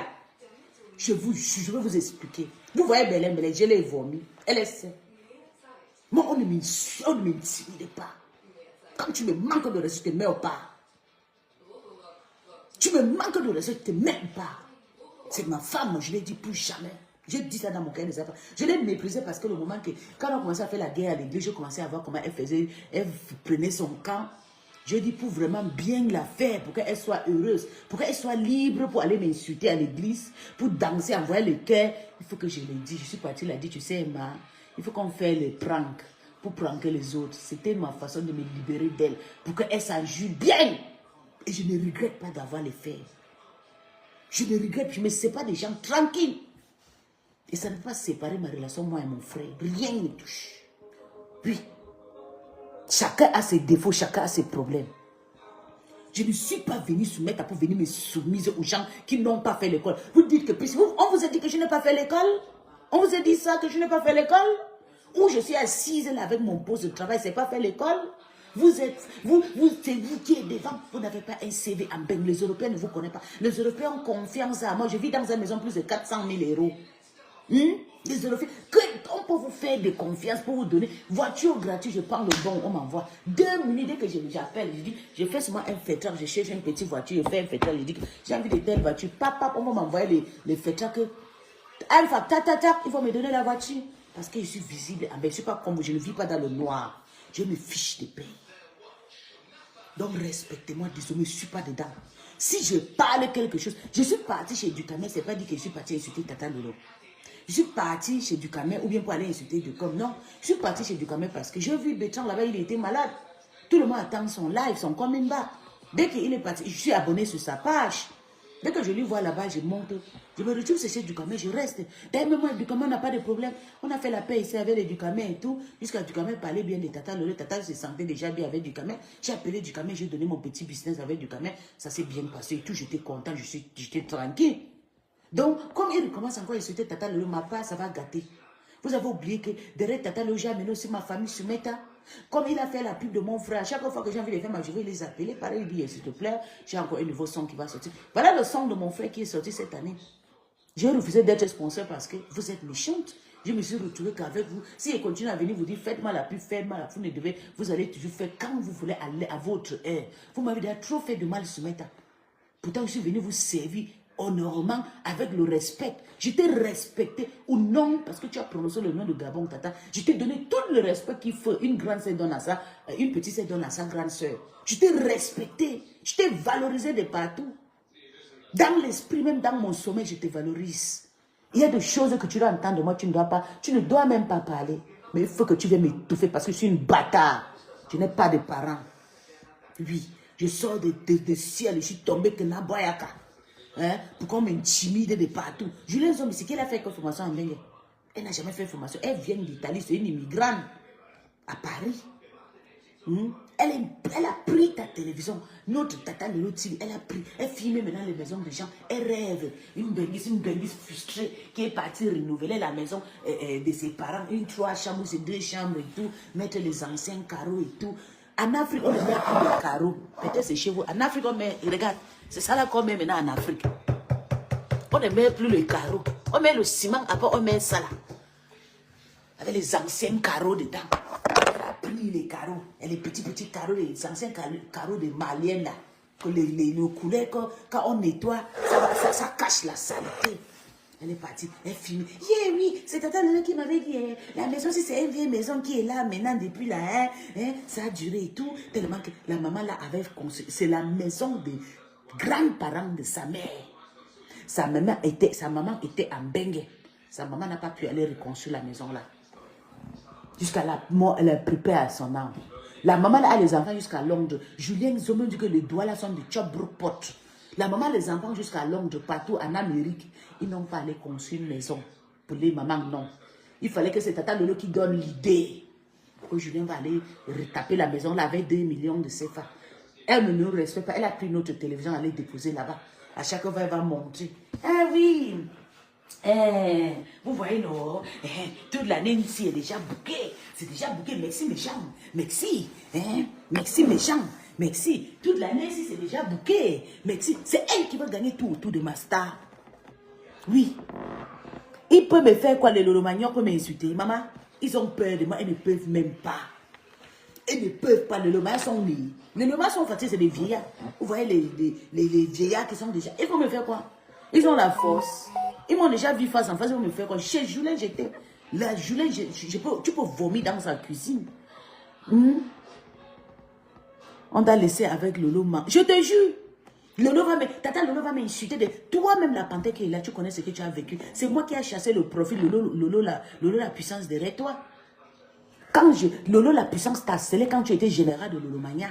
Je vous jure, je vais vous expliquer. Vous voyez Bélène, je l'ai vomi. Elle est seule. Moi, on ne m'intimide pas. Quand tu me manques de respect, tu ne meurs pas. Tu me manques de respect, tu ne te mets pas. C'est ma femme, je l'ai dit plus jamais. J'ai dit ça dans mon cœur des affaires. Je l'ai méprisé parce que le moment que, quand on commençait à faire la guerre à l'église, je commençais à voir comment elle faisait, elle prenait son camp. Je dis pour vraiment bien la faire, pour qu'elle soit heureuse, pour qu'elle soit libre pour aller m'insulter à l'église, pour danser, envoyer le cœur. Il faut que je le dise. Je suis partie, elle a dit, tu sais, Emma, il faut qu'on fasse les pranks pour pranker les autres. C'était ma façon de me libérer d'elle, pour qu'elle s'enjure bien. Et je ne regrette pas d'avoir les fait. Je ne regrette, je me sépare des gens tranquilles. Et ça ne peut pas séparer ma relation, moi et mon frère. Rien ne touche. Oui. Chacun a ses défauts, chacun a ses problèmes. Je ne suis pas venu soumettre pour venir me soumettre aux gens qui n'ont pas fait l'école. Vous dites que, on vous a dit que je n'ai pas fait l'école? On vous a dit ça, que je n'ai pas fait l'école? Ou je suis assise là avec mon poste de travail, c'est pas fait l'école? C'est vous qui êtes devant, vous n'avez pas un CV en Beng. Les Européens ne vous connaissent pas. Les Européens ont confiance à moi. Je vis dans une maison plus de 400 000 €. Les Européens, on peut vous faire de confiance pour vous donner voiture gratuite, je prends le bon, on m'envoie 2 minutes dès que j'appelle, je dis, je fais seulement un fêteur, je cherche une petite voiture, je fais un fêteur, je dis que j'ai envie de telle voiture, papa, on va m'envoyer les fêteurs que, il faut me donner la voiture, parce que je suis visible, je ne suis pas comme vous, je ne vis pas dans le noir, je me fiche de paix. Donc respectez-moi, désolé, je ne suis pas dedans. Si je parle quelque chose, je suis parti chez Ducamel, c'est pas dit que je suis parti insulter Tata Lolo. Je suis parti chez Ducamel ou bien pour aller insulter Ducom. Non, je suis parti chez Ducamel parce que j'ai vu Bétran là-bas, il était malade. Tout le monde attend son live, son coming back. Dès qu'il est parti, je suis abonné sur sa page. Dès que je lui vois là-bas, je monte. Je me retrouve chez Ducamel, je reste. D'ailleurs, moi, Ducamel n'a pas de problème. On a fait la paix ici avec les Ducamel et tout. Jusqu'à Ducamel parlait bien de Tata. Le Tata se sentait déjà bien avec Ducamel. J'ai appelé Ducamel, j'ai donné mon petit business avec Ducamel. Ça s'est bien passé et tout. J'étais content, j'étais tranquille. Donc, comme il commence encore à insulter Tata Lolo, ma part, ça va gâter. Vous avez oublié que derrière Tata Lolo, j'ai amené aussi ma famille Sumeta. Comme il a fait la pub de mon frère, chaque fois que j'ai envie de faire je vais les appeler. Pareil, il dit, s'il te plaît, j'ai encore un nouveau son qui va sortir. Voilà le son de mon frère qui est sorti cette année. J'ai refusé d'être sponsor parce que vous êtes méchante. Je me suis retrouvée qu'avec vous. Si il continue à venir vous dire, faites-moi la pub, faites-moi la pub, vous allez toujours faire quand vous voulez aller à votre air. Vous m'avez déjà trop fait de mal ce matin. Pourtant, je suis venu vous servir honorablement avec le respect. Je t'ai respecté ou non, parce que tu as prononcé le nom de Gabon Tata. Je t'ai donné tout le respect qu'il faut. Une grande sœur donne à ça, une petite sœur donne à sa grande sœur. Je t'ai respecté, je t'ai valorisé de partout. Dans l'esprit, même dans mon sommeil, je te valorise. Il y a des choses que tu dois entendre de moi, tu ne dois même pas parler. Mais il faut que tu viennes m'étouffer parce que je suis une bâtard. Je n'ai pas de parents. Oui, je sors de ciel, je suis tombé que Naboyaka. Hein? Pourquoi on m'intimide de partout? Julien Zombi, c'est qu'elle a fait une formation en Bengue. Elle n'a jamais fait formation. Elle vient d'Italie, c'est une immigrante à Paris. Elle a pris ta télévision, notre tata de l'autre, elle filme maintenant les maisons des gens, elle rêve, une benguise frustrée qui est partie renouveler la maison de ses parents, une 3 chambres, c'est 2 chambres et tout, mettre les anciens carreaux et tout. En Afrique, on ne met plus de carreaux, peut-être c'est chez vous, en Afrique on met, regarde, c'est ça là qu'on met maintenant en Afrique. On ne met plus les carreaux, on met le ciment, après on met ça là, avec les anciens carreaux dedans. Les carreaux, et les petits carreaux, les anciens carreaux de Malienne là, que les couleurs, quand on nettoie, ça cache la saleté. Elle est partie, elle filme. Yeah, oui, c'est Tata Lolo qui m'avait dit, la maison, si c'est une vieille maison qui est là maintenant depuis là, ça a duré et tout, tellement que la maman là avait construit. C'est la maison des grands-parents de sa mère. Sa maman était en Bengue. Sa maman n'a pas pu aller reconstruire la maison là. Jusqu'à la mort, elle a préparé à son âme. La maman là, a les enfants jusqu'à Londres. Julien Zomo dit que les doigts là sont de Chop-Brookport. La maman a les enfants jusqu'à Londres, partout en Amérique. Ils n'ont pas allé construire une maison. Pour les mamans, non. Il fallait que c'est Tata Lolo qui donne l'idée. Que Julien va aller retaper la maison là avec 2 millions de CFA. Elle ne nous respecte pas. Elle a pris notre télévision, elle l'a déposée là-bas. À chaque fois, elle va montrer. Ah oui! Vous voyez, non, toute l'année ici est déjà bouquée. C'est déjà bouqué. Merci, méchant. Merci. Merci, méchant. Merci. Toute l'année ici, c'est déjà bouqué. Merci. C'est elle qui va gagner tout autour de ma star. Oui. Il peut me faire quoi, les Lolomagnon peut m'insulter. Maman, ils ont peur de moi. Ils ne peuvent même pas. Ils ne peuvent pas. Les Lolomagnon sont nés. Les Lolomagnon sont fatigués, c'est des vieillards. Vous voyez les vieillards qui sont déjà. Ils vont me faire quoi? Ils ont la force. Ils m'ont déjà vu face en face, ils vont me faire quoi? Chez Julien, j'étais. Là, Julien, tu peux vomir dans sa cuisine. On t'a laissé avec Lolo. Je te jure. Tata Lolo va m'insulter. Toi-même, la panthère qui est là, tu connais ce que tu as vécu. C'est moi qui ai chassé le profil Lolo, la puissance derrière toi. Lolo, la puissance t'a scellé quand tu étais général de Lolo Mania.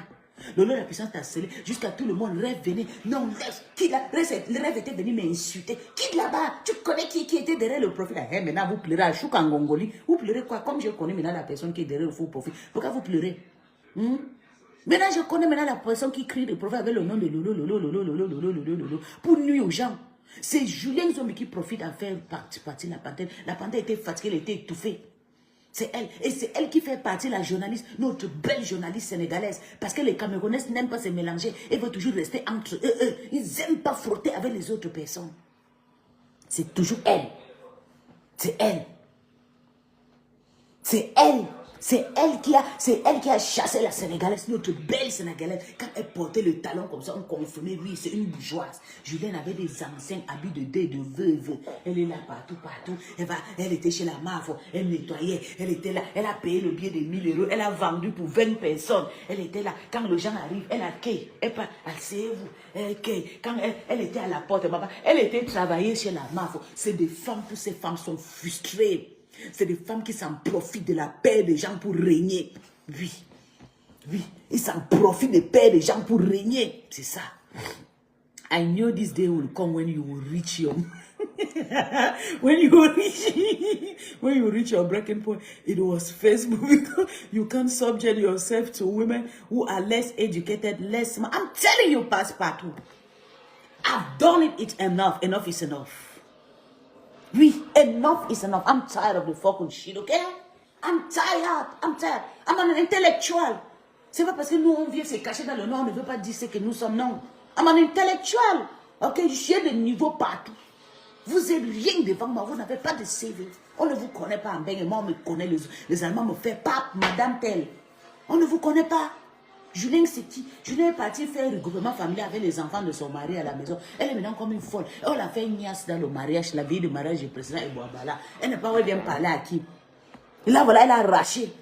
Lolo, la puissance t'a scellé jusqu'à tout le monde rêve venir. Non, le rêve était venu m'insulter. Qui là-bas? Tu connais qui était derrière le profil? Maintenant, vous pleurez à Chouk en Gongoli. Vous pleurez quoi? Comme je connais maintenant la personne qui est derrière le faux profil. Pourquoi vous pleurez? Maintenant, je connais maintenant la personne qui crie le profil avec le nom de Lolo. Pour nuire aux gens. C'est Julien Zombi qui profite à faire partie de la panthère. La panthère était fatiguée, elle était étouffée. C'est elle. Et c'est elle qui fait partie de la journaliste, notre belle journaliste sénégalaise. Parce que les Camerounais n'aiment pas se mélanger. Ils veulent toujours rester entre eux. Ils n'aiment pas frotter avec les autres personnes. C'est toujours elle. C'est elle. C'est elle. C'est elle qui a chassé la Sénégalaise, notre belle Sénégalaise. Quand elle portait le talon comme ça, on confirmait, oui, c'est une bourgeoise. Julien avait des anciens habits de deuil, de veuve. Elle est là partout. Elle était chez la MAF, elle nettoyait, elle était là. Elle a payé le billet de 1000 €, elle a vendu pour 20 personnes. Elle était là. Quand les gens arrivent, elle a quai. Elle parle, asseyez-vous. Elle quai. Quand elle était à la porte, elle était travaillée chez la MAF. C'est des femmes, toutes ces femmes sont frustrées. C'est des femmes qui s'en profitent de la paix des gens pour régner. Oui. Ils s'en profitent de la paix des gens pour régner. C'est ça. I knew this day will come when you will reach your... when you reach your breaking point. It was Facebook. You can't subject yourself to women who are less educated, less smart. I'm telling you, Passepartout. I've done it. It's enough. Enough is enough. Oui, enough is enough. I'm tired of the fucking shit, okay? I'm tired. I'm an intellectual. C'est pas parce que nous, on vient se cacher dans le noir, on ne veut pas dire ce que nous sommes, non. I'm an intellectual. Ok, je suis de niveau partout. Vous êtes rien devant moi, vous n'avez pas de CV. On ne vous connaît pas en Beng, et moi on me connaît, les Allemands me font pape, madame telle. On ne vous connaît pas. Julien, c'est qui? Julien est parti faire un regroupement familial avec les enfants de son mari à la maison. Elle est maintenant comme une folle. On a fait une niasse dans le mariage, la vie de mariage du président Ebouabala. Elle n'a pas bien parler à qui. Et là, voilà, elle a arraché.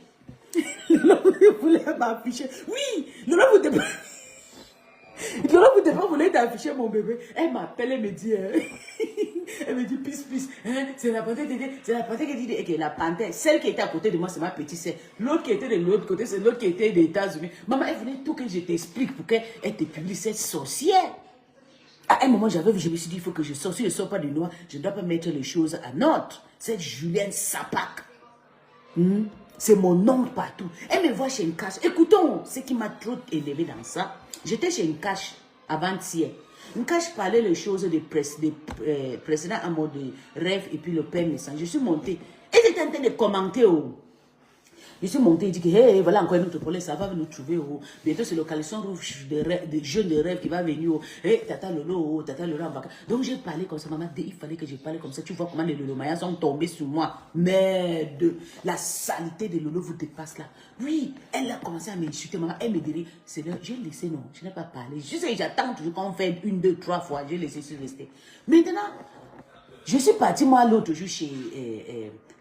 Le voulait m'afficher. Oui, vous voulez t'afficher mon bébé. Elle m'appelle, elle me dit, elle me dit, peace, hein, c'est la panthère qui dit, et que la panthère, celle qui était à côté de moi, c'est ma petite sœur. L'autre qui était de l'autre côté, c'est l'autre qui était des États-Unis. Maman, elle voulait tout que je t'explique pour qu'elle te publie cette sorcière. À un moment, je me suis dit, il faut que je sorte. Si je ne sors pas du noir, je ne dois pas mettre les choses à note. C'est Julienne Sapak. C'est mon nom partout. Elle me voit chez Nkash. Écoutons, ce qui m'a trop élevé dans ça. J'étais chez Nkash avant-hier. Nkash parlait les choses des précédents en mode rêve et puis le père naissant. Je suis montée. Et j'étais en train de commenter. Je suis montée et dit que hey, voilà encore notre problème, ça va nous trouver. Bientôt c'est le caleçon rouge de jeunes de rêve qui va venir. Hey, tata Lolo en vacances. Donc j'ai parlé comme ça, maman. Il fallait que je parle comme ça. Tu vois comment les Lolo Mayas sont tombés sur moi. Merde, la saleté de Lolo vous dépasse là. Oui, elle a commencé à m'insulter, maman. Elle me dit, c'est là, j'ai laissé, non, je n'ai pas parlé. Je sais, j'attends toujours qu'on fait 1, 2, 3 fois. J'ai laissé rester. Maintenant, je suis partie moi l'autre jour chez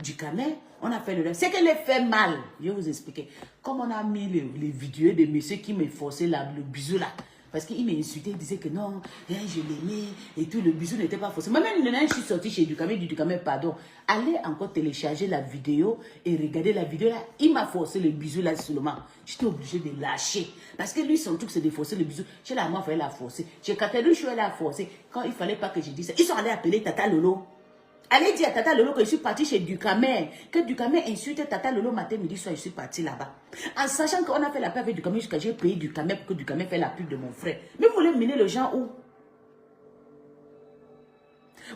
Ducamet. On a fait le rêve. C'est qu'elle fait mal. Je vais vous expliquer. Comme on a mis les vidéos de monsieur qui me forçait le bisou là. Parce qu'il m'insultait, il disait que non, je l'aimais et tout, le bisou n'était pas forcé. Moi-même, je suis sortie chez Ducamet, pardon. Allez encore télécharger la vidéo et regarder la vidéo là. Il m'a forcé le bisou là seulement. J'étais obligée de lâcher. Parce que lui, son truc, c'est de forcer le bisou. Chez la maman, il fallait la forcer. Chez Catherine, je suis allée la forcer. Quand il ne fallait pas que je dise ça, ils sont allés appeler Tata Lolo. Allez dire à Tata Lolo que je suis partie chez Ducamet. Que Ducamet insulte Tata Lolo matin, midi, soir, je suis partie là-bas. En sachant qu'on a fait la paix avec Ducamet jusqu'à j'ai payé Ducamet pour que Ducamet fait la pub de mon frère. Mais vous voulez mener les gens où?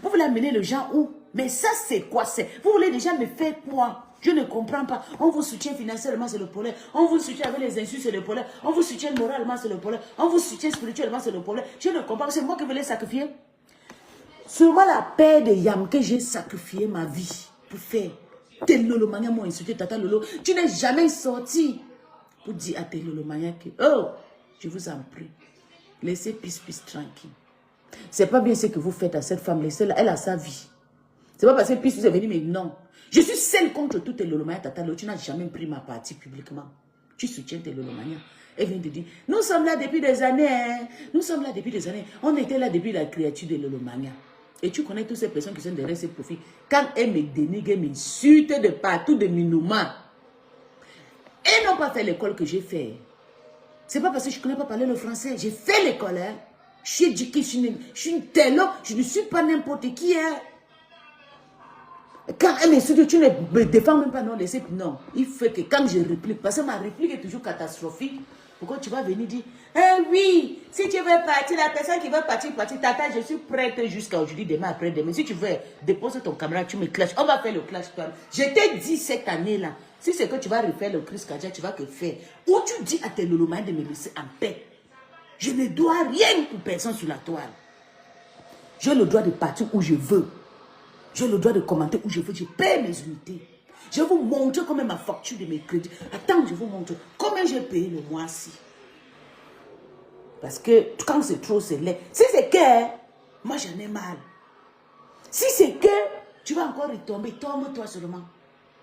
Vous voulez amener les gens où? Mais ça, c'est quoi? Vous voulez déjà me faire quoi? Je ne comprends pas. On vous soutient financièrement, c'est le problème. On vous soutient avec les insultes, c'est le problème. On vous soutient moralement, c'est le problème. On vous soutient spirituellement, c'est le problème. Je ne comprends pas. C'est moi qui veux les sacrifier. Seulement la paix de Yam que j'ai sacrifié ma vie pour faire. Tes Lolomania m'ont insulté, Tata Lolo. Tu n'es jamais sorti pour dire à tes Lolomania que, oh, je vous en prie, laissez Peace tranquille. C'est pas bien ce que vous faites à cette femme. Laissez-la, elle a sa vie. C'est pas parce que Peace vous est venu, mais non. Je suis celle contre toutes tes Lolomania, Tata Lolo. Tu n'as jamais pris ma partie publiquement. Tu soutiens tes Lolomania. Elle vient de dire, nous sommes là depuis des années. Hein. Nous sommes là depuis des années. On était là depuis la créature de Lolomania. Et tu connais toutes ces personnes qui sont derrière ces profils. Quand elles me dénigrent, m'insultent de partout, de Minouma. Elles n'ont pas fait l'école que j'ai fait. C'est pas parce que je ne connais pas parler le français. J'ai fait l'école. Hein. Je suis éduquée, je suis une telle. Je ne suis pas n'importe qui. Hein. Quand elle m'insulte, tu ne me défends même pas. Non, laissez. Non. Il faut que quand je réplique, parce que ma réplique est toujours catastrophique. Pourquoi tu vas venir dire, eh oui, si tu veux partir, la personne qui veut partir, tata, je suis prête jusqu'à aujourd'hui, demain, après-demain. Si tu veux déposer ton caméra, tu me clashes. On va faire le clash. Je t'ai dit cette année-là, si c'est que tu vas refaire le crise cardiaque, tu vas que faire. Ou tu dis à tes lolomains de me laisser en paix. Je ne dois rien pour personne sur la toile. J'ai le droit de partir où je veux. J'ai le droit de commenter où je veux. Je paie mes unités. Je vais vous montrer combien ma facture de mes crédits. Attends, je vous montre combien j'ai payé le mois-ci. Parce que quand c'est trop, c'est laid. Si c'est que, moi j'en ai mal. Si c'est que, tu vas encore retomber, tombe-toi seulement.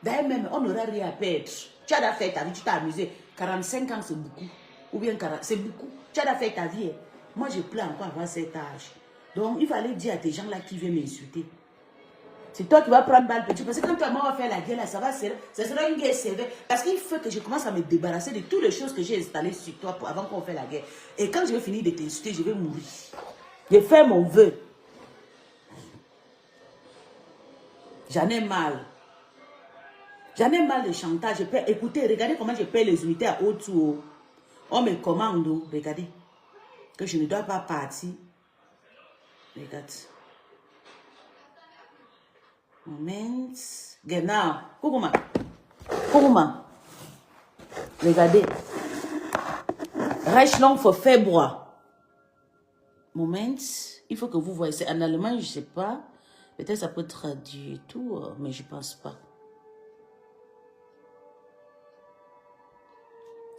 D'ailleurs même, on n'aura rien à perdre. Tu as fait ta vie, tu t'es amusé. 45 ans, c'est beaucoup. Ou bien 40, c'est beaucoup. Tu as fait ta vie. Moi, je plains encore avoir cet âge. Donc, il fallait dire à tes gens là qui viennent m'insulter. C'est toi qui vas prendre balle petit. Parce que quand toi, moi, on va faire la guerre, là, ça sera une guerre sévère. Parce qu'il faut que je commence à me débarrasser de toutes les choses que j'ai installées sur toi avant qu'on fasse la guerre. Et quand je vais finir de t'insulter, je vais mourir. Je fais mon vœu. J'en ai mal. J'en ai mal de chantage. Écoutez, regardez comment je paie les unités à haute tour. On me commande, regardez. Que je ne dois pas partir. Regarde. Moment. Genau. Guck mal. Comment? Regardez. Rechnung für Februar. Moment. Il faut que vous voyez. C'est en allemand, je ne sais pas. Peut-être ça peut traduire et tout, mais je ne pense pas.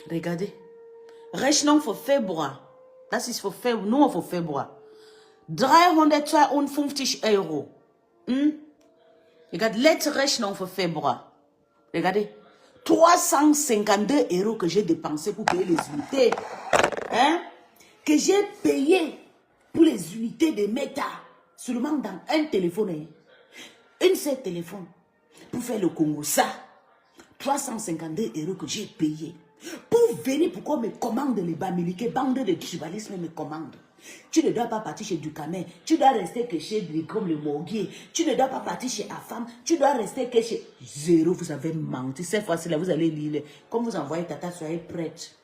Regardez. Rechnung für Februar. Das ist für Februar, nur für Februar. 352 €. Regarde, letzte Rechnung für Februar. Regardez. 352 € que j'ai dépensé pour payer les unités. Hein? Que j'ai payé pour les unités de Meta. Seulement dans un téléphone. Un seul téléphone. Pour faire le Congo. Ça. 352 € que j'ai payé. Pour venir, pour qu'on me commande les Bamilike, bande de tribalisme me commande. Tu ne dois pas partir chez Ducamet. Tu dois rester que chez comme le Morguier. Tu ne dois pas partir chez Afam. Tu dois rester que chez... Zéro, vous avez menti. Cette fois-ci, là, vous allez lire. Comme vous envoyez Tata, soyez prête.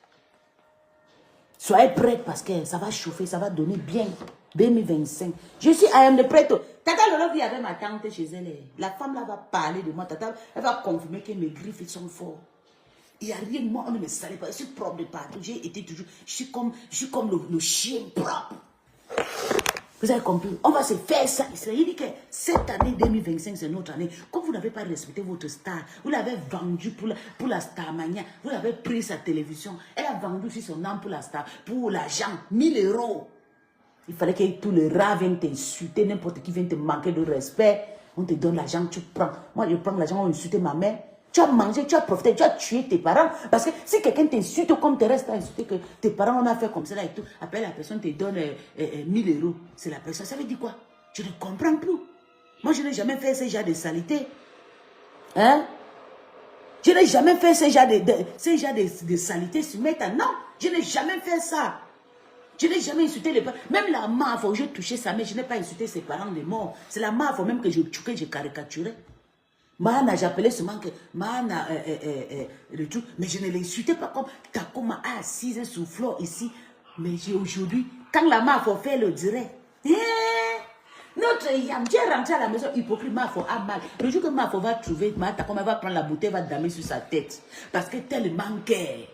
Soyez prête parce que ça va chauffer, ça va donner bien. 2025. Je suis à de prête. Tata Lolo vit avec ma tante chez elle. La femme là va parler de moi. Tata, elle va confirmer que mes griffes sont forts. Il n'y a rien de moi, on ne me salue pas. Je suis propre de partout. J'ai été toujours. Je suis comme le chien propre. Vous avez compris? On va se faire ça. Il dit que cette année 2025, c'est notre année. Comme vous n'avez pas respecté votre star, vous l'avez vendu pour la star mania, vous l'avez pris sa télévision, elle a vendu aussi son âme pour la star, pour l'argent, 1000 €. Il fallait que tous les rats viennent t'insulter, n'importe qui vienne te manquer de respect. On te donne l'argent, tu prends. Moi, je prends l'argent, on insulte ma mère. Tu as mangé, tu as profité, tu as tué tes parents. Parce que si quelqu'un t'insulte comme tu restes à insulter que tes parents on a fait comme ça là et tout, après la personne te donne 1000 €. C'est la personne. Ça veut dire quoi? Je ne comprends plus. Moi, je n'ai jamais fait ce genre de saleté. Hein? Je n'ai jamais fait ce genre de saleté sur Meta. Non, je n'ai jamais fait ça. Je n'ai jamais insulté les parents. Même la mafia, j'ai touché sa mère, je n'ai pas insulté ses parents de mort. C'est la mafia même que je tuais, je caricaturais. Mana, j'appelais seulement que Mana, le truc, mais je ne l'insultais pas comme Takoma assise sous flore ici. Mais aujourd'hui, quand la mafia fait le direct, notre Yam, tu es rentré à la maison, hypocrite, mafia a mal. Le jour que mafia va trouver, Takoma va prendre la bouteille, va damer sur sa tête. Parce que tellement qu'elle.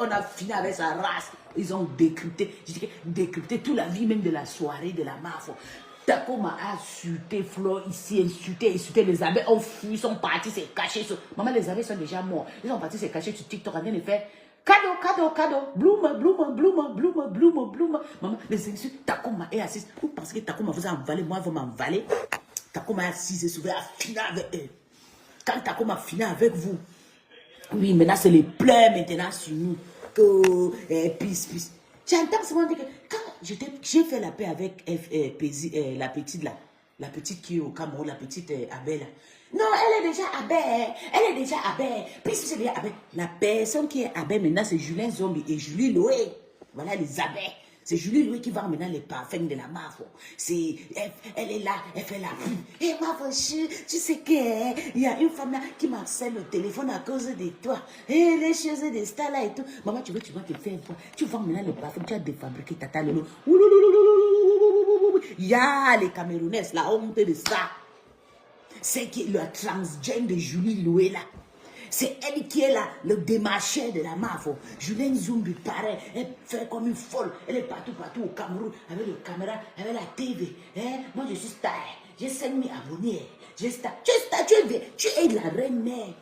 On a fini avec sa race. Ils ont décrypté, je dis que décrypté toute la vie, même de la soirée de la mafia. Takoma a insulté Flo ici, insulté les abeilles, ont fui, ils sont partis se cacher. Maman, les abeilles sont déjà morts. Ils sont partis se cacher sur TikTok, en train de faire cadeau, bloom. Maman, les insultes, Takoma est assise. Vous pensez que Takoma vous a envalé, moi, vous m'envalez. Takoma est assise et souvent a fini avec eux. Quand Takoma fini avec vous, oui, maintenant c'est les pleurs maintenant sur nous. Oh, peace. J'entends souvent dire que quand j'ai fait la paix avec la petite là, la petite qui est au Cameroun, la petite Abel là. Non, elle est déjà Abel. Puisque c'est déjà Abel. La personne qui est Abel maintenant, c'est Julien Zombie et Julie Loé. Voilà les abeilles. C'est Julie Louis qui vend maintenant les parfums de la mafia. Elle est là, elle fait la pub. Et ma chérie, tu sais qu'il y a une femme là qui m'harcèle le téléphone à cause de toi. Et les choses de stars là et tout. Maman, tu vas te faire quoi? Tu vends maintenant les parfums, tu as défabriqué Tata Lolo. Il y a les Camerounaises, la honte de ça. C'est le transgène de Julie Loué là. C'est elle qui est là, le démarcheur de la mafia. Julien Zumbi, pareil, elle fait comme une folle. Elle est partout au Cameroun, avec la caméra, avec la TV. Moi, je suis star. J'ai 5000 abonnés. J'ai star. Tu es star, tu es la reine mère.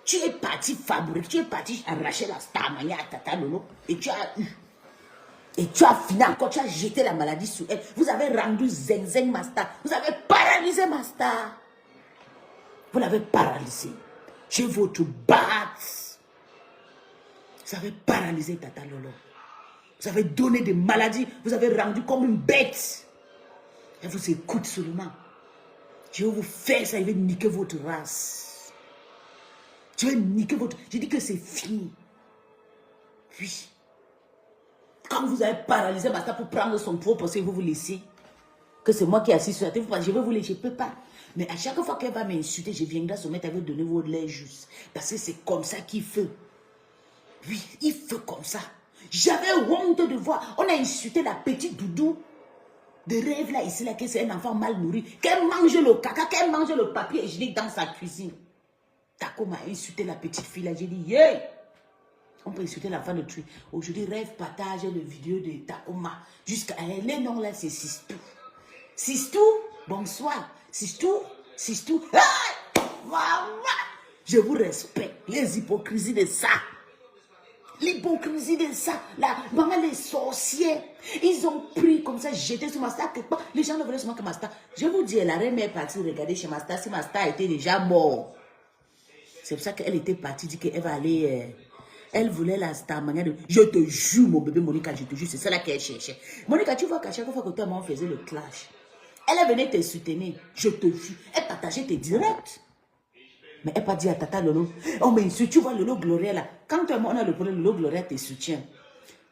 Tu es parti fabriquer, tu es parti arracher la star mania à Tata Lolo. Et tu as eu. Et tu as fini encore, tu as jeté la maladie sur elle. Vous avez rendu zeng ma star. Vous avez paralysé ma star. Vous l'avez paralysé. J'ai votre batte. Vous avez paralysé Tata Lolo. Vous avez donné des maladies. Vous avez rendu comme une bête. Elle vous écoute seulement. Je vais vous faire ça. Je vais niquer votre race. Je vais niquer votre... Je dis que c'est fini. Oui. Quand vous avez paralysé ma star pour prendre son pouvoir parce que vous vous laissez. Que c'est moi qui ai assis sur la tête. Je vais vous laisser. Je ne peux pas. Mais à chaque fois qu'elle va m'insulter, je viendrai se mettre à vous donner votre lait juste. Parce que c'est comme ça qu'il fait. Oui, il fait comme ça. J'avais honte de voir. On a insulté la petite doudou de rêve là, ici, là, que c'est un enfant mal nourri. Qu'elle mange le caca, qu'elle mange le papier hygiénique dans sa cuisine. Takoma a insulté la petite fille là. J'ai dit, yeah! On peut insulter l'enfant de tuer. Aujourd'hui, Rêve partage les vidéos de Takoma. Jusqu'à les noms là, c'est Sistou. Sistou, bonsoir. Sistou. Ah! Je vous respecte. Les hypocrisies de ça. L'hypocrisie de ça. Là, maman, les sorciers. Ils ont pris comme ça, jeté sur Masta. Les gens ne voulaient seulement que Masta. Je vous dis, la reine est partie regarder chez Masta. Si Masta était déjà mort. C'est pour ça qu'elle était partie, dit qu'elle va aller. Elle voulait la star manière de. Je te jure, mon bébé Monica, je te jure, c'est ça là qu'elle cherchait. Monica, tu vois qu'à chaque fois que toi, maman faisait le clash, elle venait te soutenir. Je te jure. Elle partageait tes directs. Mais elle n'a pas dit à Tata Lolo. Oh, mais tu vois Lolo Gloria là. Quand toi et moi on a le problème, Lolo Gloria te soutient.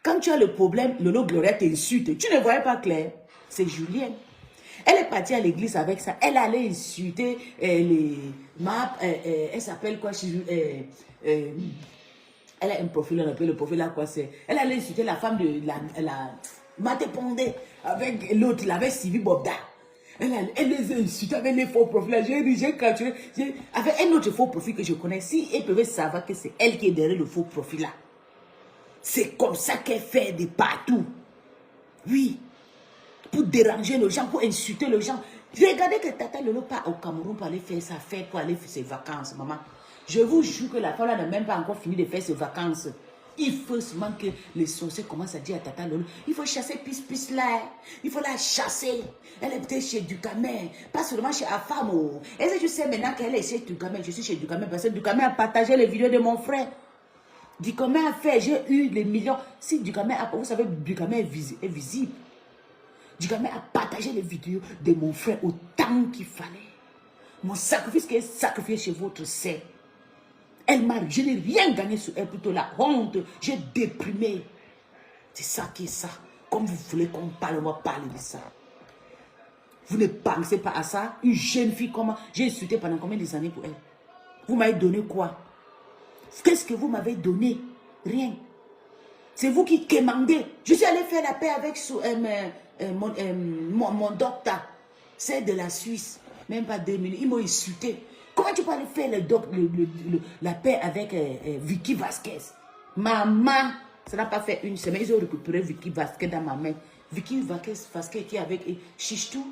Quand tu as le problème, Lolo Gloria t'insulte. Tu ne voyais pas clair. C'est Julien. Elle est partie à l'église avec ça. Elle allait insulter les. Elle s'appelle quoi? Elle a un profil, on appelle le profil là quoi c'est. Elle allait insulter la femme de la Mate Pondé avec l'autre, il avait Sylvie Bobda. Elle les a insultés avec les faux profils. J'ai capturé. Avec un autre faux profil que je connais. Si elle pouvait savoir que c'est elle qui est derrière le faux profil là. C'est comme ça qu'elle fait de partout. Oui. Pour déranger les gens, pour insulter les gens. Regardez que Tata Lolo part au Cameroun pour aller faire sa fête, pour aller faire ses vacances, maman. Je vous jure que la femme n'a même pas encore fini de faire ses vacances. Il faut seulement que les sorciers commencent à dire à Tata Lolo, il faut chasser Pis là. Il faut la chasser. Elle est peut-être chez Ducamel, pas seulement chez Afamo. Est-ce que je sais maintenant qu'elle est chez Ducamel? Je suis chez Ducamel parce que Ducamel a partagé les vidéos de mon frère. Ducamel a fait, j'ai eu les millions. Si Ducamel a, vous savez, Ducamel est visible. Ducamel a partagé les vidéos de mon frère autant qu'il fallait. Mon sacrifice qui est sacrifié chez votre sœur. Je n'ai rien gagné sur elle, plutôt la honte. J'ai déprimé. C'est ça qui est ça. Comme vous voulez qu'on parle, on va parler de ça. Vous ne pensez pas à ça? Une jeune fille, comment? J'ai insulté pendant combien d'années pour elle? Vous m'avez donné quoi? Qu'est-ce que vous m'avez donné? Rien. C'est vous qui commandez. Je suis allé faire la paix avec mon docteur. C'est de la Suisse. Même pas 2 minutes. Ils m'ont insulté. Comment tu peux aller faire la paix avec Vicky Vasquez? Maman, ça n'a pas fait une semaine. Ils ont récupéré Vicky Vasquez dans ma main. Vicky Vasquez qui est avec Chichtou.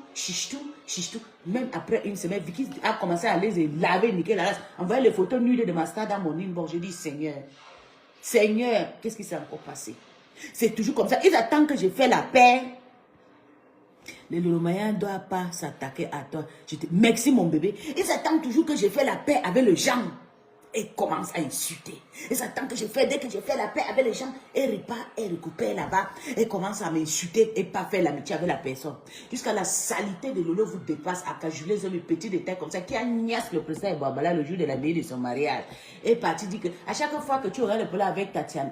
Même après une semaine, Vicky a commencé à les laver, niquer la race. Envoyer les photos nues de ma star dans mon inbox. Je dis, Seigneur, qu'est-ce qui s'est encore passé? C'est toujours comme ça. Ils attendent que je fasse la paix. Les Lolomayens ne doivent pas s'attaquer à toi. Merci mon bébé. Ils attendent toujours que je fasse la paix avec les gens. Et commencent à insulter. Ils attendent que dès que je fais la paix avec les gens, et repart, et récupère là-bas, et commence à m'insulter et pas faire l'amitié avec la personne. Jusqu'à la saleté de Lolo vous dépasse à cajoler sur le petit détail comme ça, qui agnace le président Bouabala le jour de la veille de son mariage. Et parti dit que à chaque fois que tu auras le problème avec Tatiana,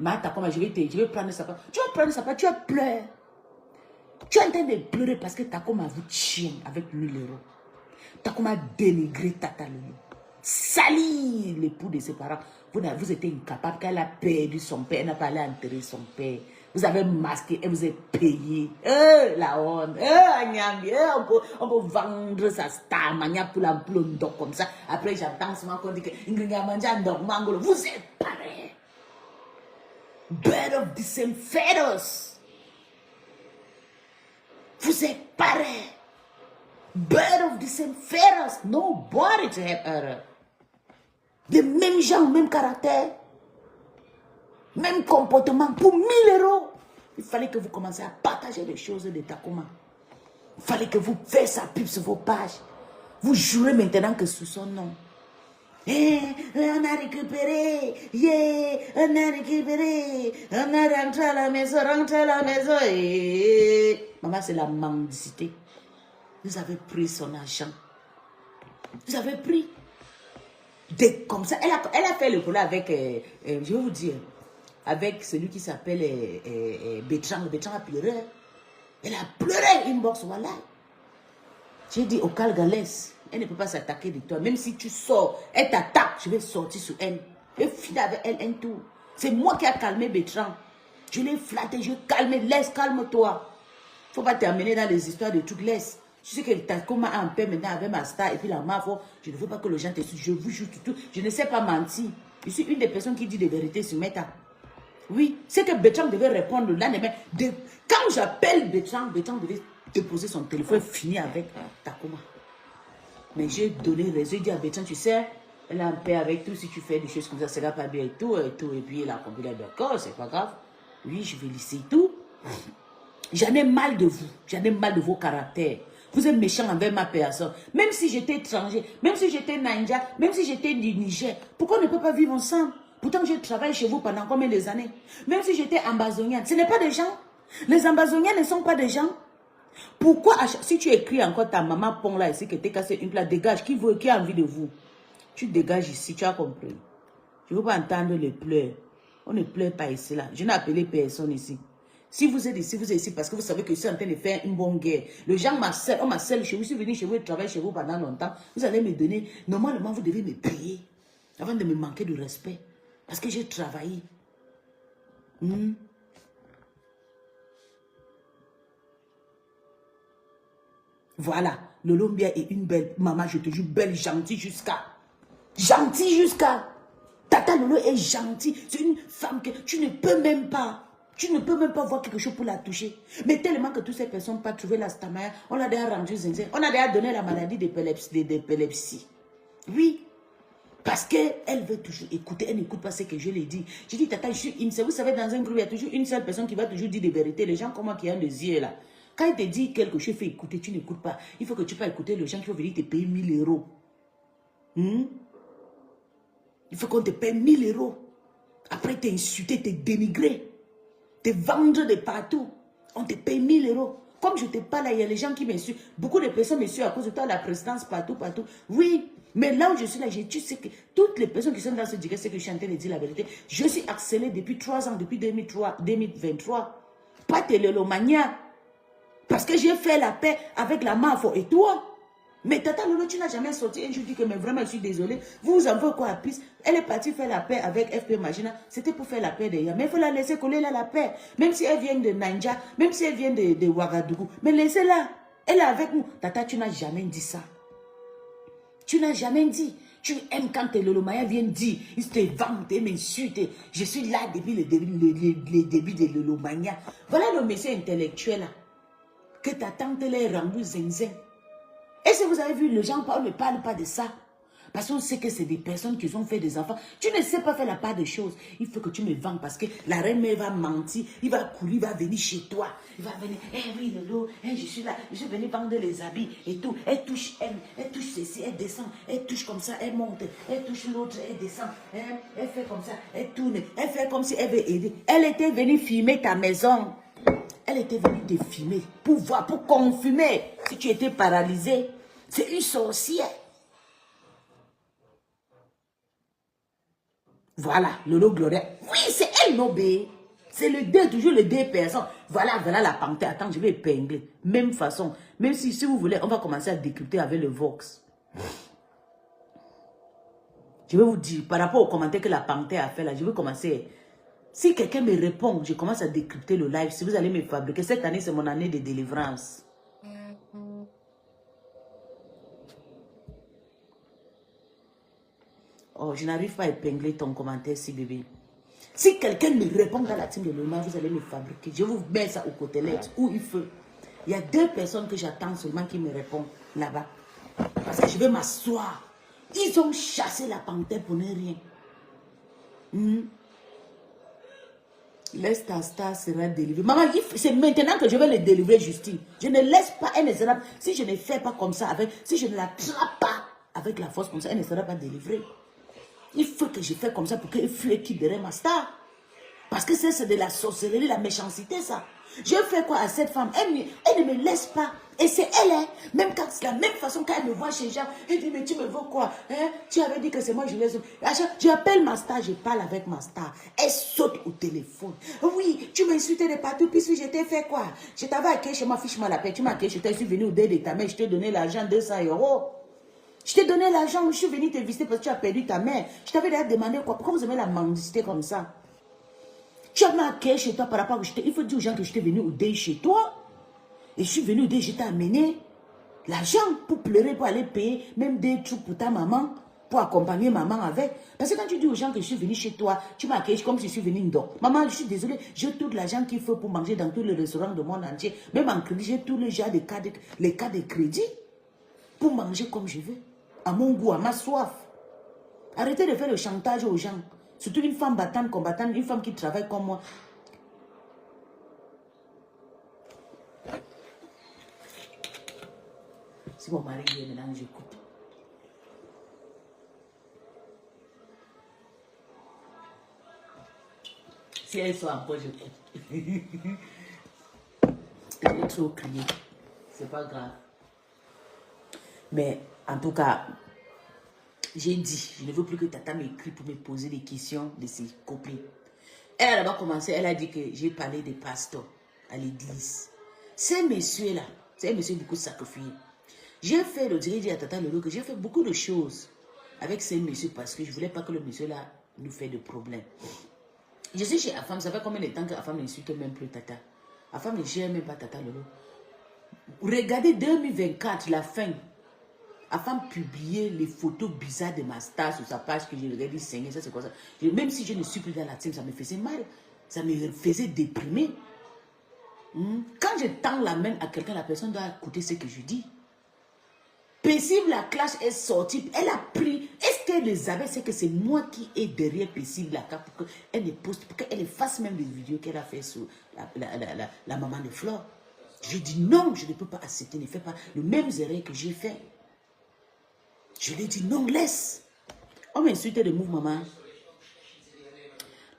Martha, comme je vais prendre sa part. Tu vas prendre sa part, tu vas pleurer. Tu es en train de pleurer parce que Takoma vous tient avec 1000 €. Takoma dénigré Tata Lolo. Salir l'époux de ses parents. Vous étiez incapable qu'elle a perdu son père. Elle n'a pas allé enterrer son père. Vous avez masqué et vous avez payé. La honte. On peut vendre sa star mania pour la blonde comme ça. Après, j'entends souvent qu'on dit que vous êtes pareil. Bird of the same feathers. Vous êtes pareil. Bird of the same feathers. Nobody to help her. Les mêmes gens, même caractère, même comportement, pour 1000 €. Il fallait que vous commenciez à partager les choses de Takoma. Il fallait que vous fassiez sa pub sur vos pages. Vous jouez maintenant que sous son nom. On a récupéré. On a récupéré. On a rentré à la maison, Maman, c'est la mendicité. Vous avez pris son argent. Vous avez pris. Comme ça, elle a fait le problème avec, je vais vous dire, avec celui qui s'appelle Bertrand. Bertrand a pleuré. Elle a pleuré, inbox, voilà. J'ai dit au Calgalès, elle ne peut pas s'attaquer de toi. Même si tu sors, elle t'attaque, je vais sortir sur elle. Je vais finir avec elle un tour. C'est moi qui ai calmé Bertrand. Je l'ai flatté, je l'ai calmé. Laisse, calme-toi. Il ne faut pas t'amener dans les histoires de trucs, laisse. Tu sais que Takoma a un père maintenant avec ma star et puis la mafia. Je ne veux pas que les gens te suivent. Je vous jure tout. Je ne sais pas mentir. Je suis une des personnes qui dit des vérités sur Meta. Oui, c'est que Bertrand devait répondre le lendemain. Quand j'appelle Bertrand devait déposer son téléphone, finir avec Takoma. Mais j'ai donné raison. J'ai dit à Bertrand, tu sais, elle a un père avec tout. Si tu fais des choses comme ça va pas bien et tout. Et puis il a compris, d'accord, c'est pas grave. Oui, je vais laisser tout. J'en ai mal de vous. J'en ai mal de vos caractères. Vous êtes méchant envers ma personne. Même si j'étais étranger, même si j'étais Naija, même si j'étais du Niger, pourquoi on ne peut pas vivre ensemble? Pourtant, je travaille chez vous pendant combien d'années? Même si j'étais ambazonienne, ce n'est pas des gens. Les ambazoniens ne sont pas des gens. Pourquoi, si tu écris encore ta maman pont là ici, que t'es cassé une place, dégage, qui a envie de vous? Tu dégages ici, tu as compris. Je ne veux pas entendre les pleurs. On ne pleure pas ici là. Je n'ai appelé personne ici. Si vous êtes ici parce que vous savez que je suis en train de faire une bonne guerre. Les gens m'harcèlent, on m'harcèle chez vous. Je suis venu chez vous et travaille chez vous pendant longtemps. Vous allez me donner, normalement vous devez me payer avant de me manquer de respect. Parce que j'ai travaillé. Voilà, Lolombia est une belle maman, je te jure, belle, gentille jusqu'à. Tata Lolo est gentille. C'est une femme que tu ne peux même pas. Tu ne peux même pas voir quelque chose pour la toucher. Mais tellement que toutes ces personnes n'ont pas trouvé la stamère, on a déjà rendu zinzin. On a déjà donné la maladie d'épilepsie. Oui. Parce qu'elle veut toujours écouter. Elle n'écoute pas ce que je lui dis. Je dis, tata, je suis une seule. Vous savez, dans un groupe, il y a toujours une seule personne qui va toujours dire des vérités. Les gens comme moi qui ont des yeux là. Quand il te dit quelque chose, fait écouter, tu n'écoutes pas. Il faut que tu fasses écouter les gens qui vont venir te payer 1000 euros. Il faut qu'on te paye 1000 euros. Après, t'insulter, te dénigrer. Te vendre de partout. On te paye 1000 euros. Comme je te parle, il y a les gens qui me suivent. Beaucoup de personnes me suivent à cause de toi, la présidence partout. Oui, mais là où je suis là, tu sais que toutes les personnes qui sont dans ce direct, c'est que je suis en train de dire la vérité. Je suis accéléré depuis 3 ans, depuis 2023. Pas télélomania. Parce que j'ai fait la paix avec la mafia et toi. Mais Tata Lolo, tu n'as jamais sorti et je dis que mais vraiment je suis désolée. Vous en faites quoi à piste? Elle est partie faire la paix avec FP Magina. C'était pour faire la paix d'ailleurs. Mais il faut la laisser coller là la paix. Même si elle vient de Naija, même si elle vient de Ouagadougou. Mais laissez-la. Elle est avec nous. Tata, tu n'as jamais dit ça. Tu n'as jamais dit. Tu aimes quand Lolo Maya vient dire, il te vante, il m'insulte. Je suis là depuis le début de Lolo Maya. Voilà le monsieur intellectuel là. Que ta tante l'ait rendu zinzin. Et si vous avez vu, les gens ne parlent pas de ça. Parce qu'on sait que c'est des personnes qui ont fait des enfants. Tu ne sais pas faire la part des choses. Il faut que tu me vendes parce que la reine mère va mentir. Il va couler, il va venir chez toi. Il va venir, oui, Lolo, je suis là. Je suis venu vendre les habits et tout. Elle touche ceci, elle descend. Elle touche comme ça, elle monte. Elle touche l'autre, elle descend. Elle fait comme ça, elle tourne. Elle fait comme si elle veut aider. Elle était venue filmer ta maison. Elle était venue te filmer pour voir, pour confirmer si tu étais paralysé. C'est une sorcière. Voilà, Lolo Gloria. Oui, c'est elle, Nobé. C'est le dé, toujours le dé personne. Voilà la panthère. Attends, je vais épingler. Même façon. Même si vous voulez, on va commencer à décrypter avec le Vox. Je vais vous dire, par rapport au commentaire que la panthère a fait là, je vais commencer. Si quelqu'un me répond, je commence à décrypter le live. Si vous allez me fabriquer, cette année, c'est mon année de délivrance. Oh, je n'arrive pas à épingler ton commentaire, si bébé. Si quelqu'un me répond dans la team de Loma, vous allez me fabriquer. Je vous mets ça au côté lettre, où il faut. Il y a 2 personnes que j'attends seulement qui me répondent là-bas. Parce que je vais m'asseoir. Ils ont chassé la panthère pour ne rien. Laisse ta star sera délivrée. Maman, c'est maintenant que je vais le délivrer, Justine. Je ne laisse pas, elle ne sera pas. Si je ne fais pas comme ça, si je ne la trappe pas avec la force comme ça, elle ne sera pas délivrée. Il faut que je fasse comme ça pour qu'elle fuit qui derrière ma star. Parce que c'est de la sorcellerie, la méchanceté, ça. Je fais quoi à cette femme? Elle ne me laisse pas. Et c'est elle, hein? Même quand c'est la même façon qu'elle me voit chez Jean. Elle dit, mais tu me veux quoi? Hein? Tu avais dit que c'est moi, je laisse. J'appelle ma star, je parle avec ma star. Elle saute au téléphone. Oui, tu m'insultais de partout, puis je t'ai fait quoi? Je t'avais accueilli chez moi, fiche-moi la paix. Tu m'as accueilli chez toi, je suis venu au dé de ta mère, je t'ai donné l'argent, 200 €. Je t'ai donné l'argent, je suis venu te visiter parce que tu as perdu ta mère. Je t'avais déjà demandé quoi? Pourquoi vous aimez la mendicité comme ça? Tu as marqué chez toi par rapport à... Il faut dire aux gens que je t'ai venu au dé chez toi. Et je suis venu au dé, je t'ai amené. L'argent pour pleurer, pour aller payer même des trucs pour ta maman, pour accompagner maman avec. Parce que quand tu dis aux gens que je suis venu chez toi, tu m'accueilles comme si je suis venu d'or. Maman, je suis désolée, j'ai tout l'argent qu'il faut pour manger dans tous les restaurants du monde entier. Même en crédit, j'ai tous les cas de crédit pour manger comme je veux. À mon goût, à ma soif. Arrêtez de faire le chantage aux gens. Surtout une femme battante, combattante, une femme qui travaille comme moi. Si mon mari vient maintenant, j'écoute. Si elle soit encore, j'écoute. J'ai trop crié. C'est pas grave. Mais en tout cas, j'ai dit, je ne veux plus que Tata m'écrit pour me poser des questions de ses copines. Elle a d'abord commencé, elle a dit que j'ai parlé des pasteurs à l'église. Ces messieurs-là, c'est un monsieur beaucoup sacrifié. J'ai fait le dire à Tata Lolo que j'ai fait beaucoup de choses avec ces messieurs parce que je ne voulais pas que le monsieur-là nous fait de problèmes. Je suis chez Afam, ça fait combien de temps que Afam n'insulte même plus Tata. Afam ne gère même pas Tata Lolo. Regardez 2024, la fin. Afin de publier les photos bizarres de ma star sur sa page que je lui ai dit, Seigneur, ça c'est quoi ça? Même si je ne suis plus dans la team, ça me faisait mal. Ça me faisait déprimer. Quand je tends la main à quelqu'un, la personne doit écouter ce que je dis. Paisible, la clash est sortie. Elle a pris. Est-ce qu'elle les avait? C'est que c'est moi qui est derrière Paisible, la carte, pour qu'elle les poste, pour qu'elle efface même les vidéos qu'elle a fait sur la maman de Flore. Je dis non, je ne peux pas accepter. Ne fais pas le même erreur que j'ai fait. Je lui ai dit non, laisse. On m'insulte de mouvement, maman.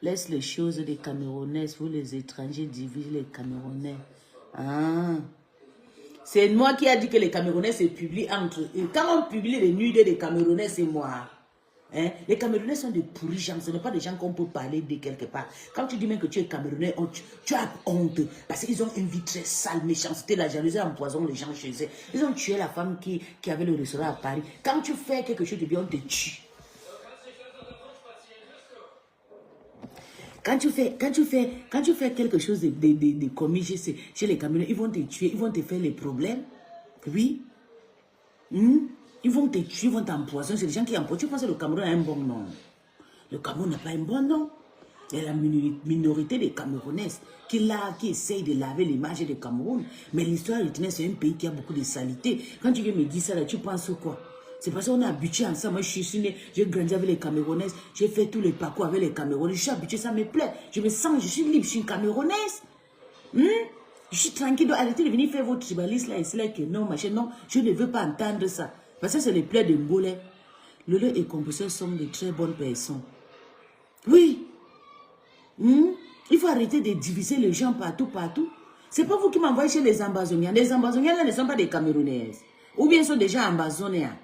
Laisse les choses des Camerounais. Vous, les étrangers, divisent les Camerounais. Ah. C'est moi qui a dit que les Camerounais se publient entre eux. Quand on publie les nudés des Camerounais, c'est moi. Hein? Les Camerounais sont des pourris gens. Ce ne sont pas des gens qu'on peut parler de quelque part. Quand tu dis même que tu es Camerounais, tu as honte. Parce qu'ils ont une vie très sale, méchanceté, la jalousie empoisonne les gens chez eux. Ils ont tué la femme qui avait le restaurant à Paris. Quand tu fais quelque chose de bien, on te tue. Quand tu fais quelque chose de commis chez les Camerounais, ils vont te tuer, ils vont te faire les problèmes. Oui. Ils vont te tuer, ils vont t'empoisonner. C'est les gens qui empoisonnent. Tu penses que le Cameroun a un bon nom? Le Cameroun n'a pas un bon nom. Il y a la minorité des Camerounaises qui essayent de laver l'image du Cameroun. Mais l'histoire retenue, c'est un pays qui a beaucoup de saleté. Quand tu viens me dire ça, là, tu penses quoi? C'est parce qu'on est habitué ensemble. Moi, je suis né, j'ai grandi avec les Camerounaises. J'ai fait tous les parcours avec les Camerounais. Je suis habitué, ça me plaît. Je me sens, je suis libre, je suis une Camerounaise. Je suis tranquille. Arrêtez de venir faire votre tribalisme là et c'est là que non, machin. Non, je ne veux pas entendre ça. Parce que c'est les plaies de Mbolé. Lolo et Composeur sont de très bonnes personnes. Oui. Il faut arrêter de diviser les gens partout. C'est pas vous qui m'envoyez chez les Ambazoniens. Les Ambazoniens là ne sont pas des Camerounaises. Ou bien ils sont déjà Ambazoniens.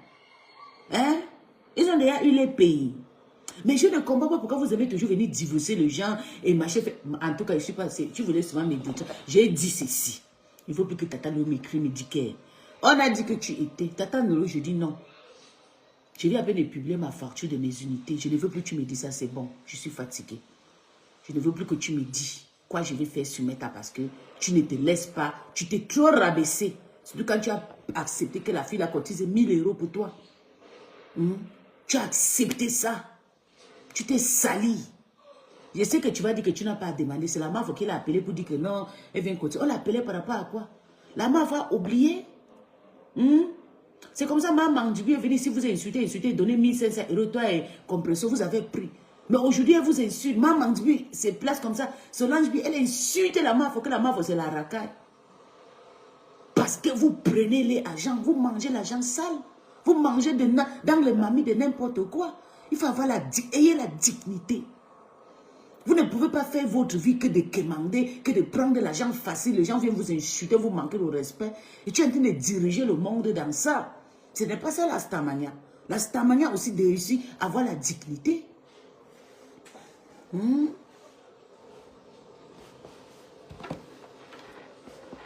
Hein? Ils ont déjà eu les pays. Mais je ne comprends pas pourquoi vous avez toujours venu divorcer les gens et machin. En tout cas, je suis pas. Tu voulais souvent me dire. J'ai dit ceci. Il ne faut plus que Tata Nolo m'écrit, me dit que. On a dit que tu étais. Tata Nolo, je dis non. Je viens à peine de publier ma facture de mes unités. Je ne veux plus que tu me dises ça, c'est bon. Je suis fatiguée. Je ne veux plus que tu me dises quoi je vais faire sur Meta parce que tu ne te laisses pas. Tu t'es trop rabaissé. Surtout quand tu as accepté que la fille a cotisé 1000 € pour toi. Tu as accepté ça. Tu t'es sali. Je sais que tu vas dire que tu n'as pas à demander. C'est la MAF qui l'a appelé pour dire que non, elle vient cotiser. On l'a appelé par rapport à quoi? La MAF a oublié. C'est comme ça, maman du est venue ici, vous insultez, donner 1500 €, toi et Compresso, vous avez pris. Mais aujourd'hui, elle vous insulte. Maman du se place comme ça. Solange Bi, elle insulte la MAF, que la MAF, c'est la racaille. Parce que vous prenez les agents, vous mangez l'argent sale. Vous mangez dans les mamies de n'importe quoi. Il faut avoir ayez la dignité. Vous ne pouvez pas faire votre vie que de quémander, que de prendre de l'argent facile. Les gens viennent vous insulter, vous manquez de respect. Et tu es en train de diriger le monde dans ça. Ce n'est pas ça la Starmania. La Starmania aussi de réussir à avoir la dignité.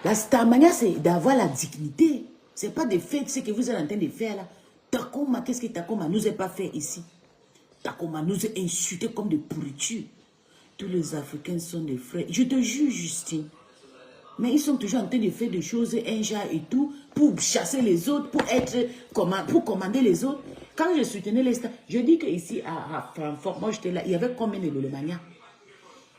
La Starmania, c'est d'avoir la dignité. Ce n'est pas de faire ce que vous êtes en train de faire là. Takoma, qu'est-ce que Takoma nous a pas fait ici? Takoma nous a insultés comme des pourritures. Tous les Africains sont des frères. Je te jure, Justine. Mais ils sont toujours en train de faire des choses, un genre et tout, pour chasser les autres, pour commander les autres. Quand je soutenais les stars, je dis qu'ici à Francfort, moi j'étais là, il y avait combien de Lolomania?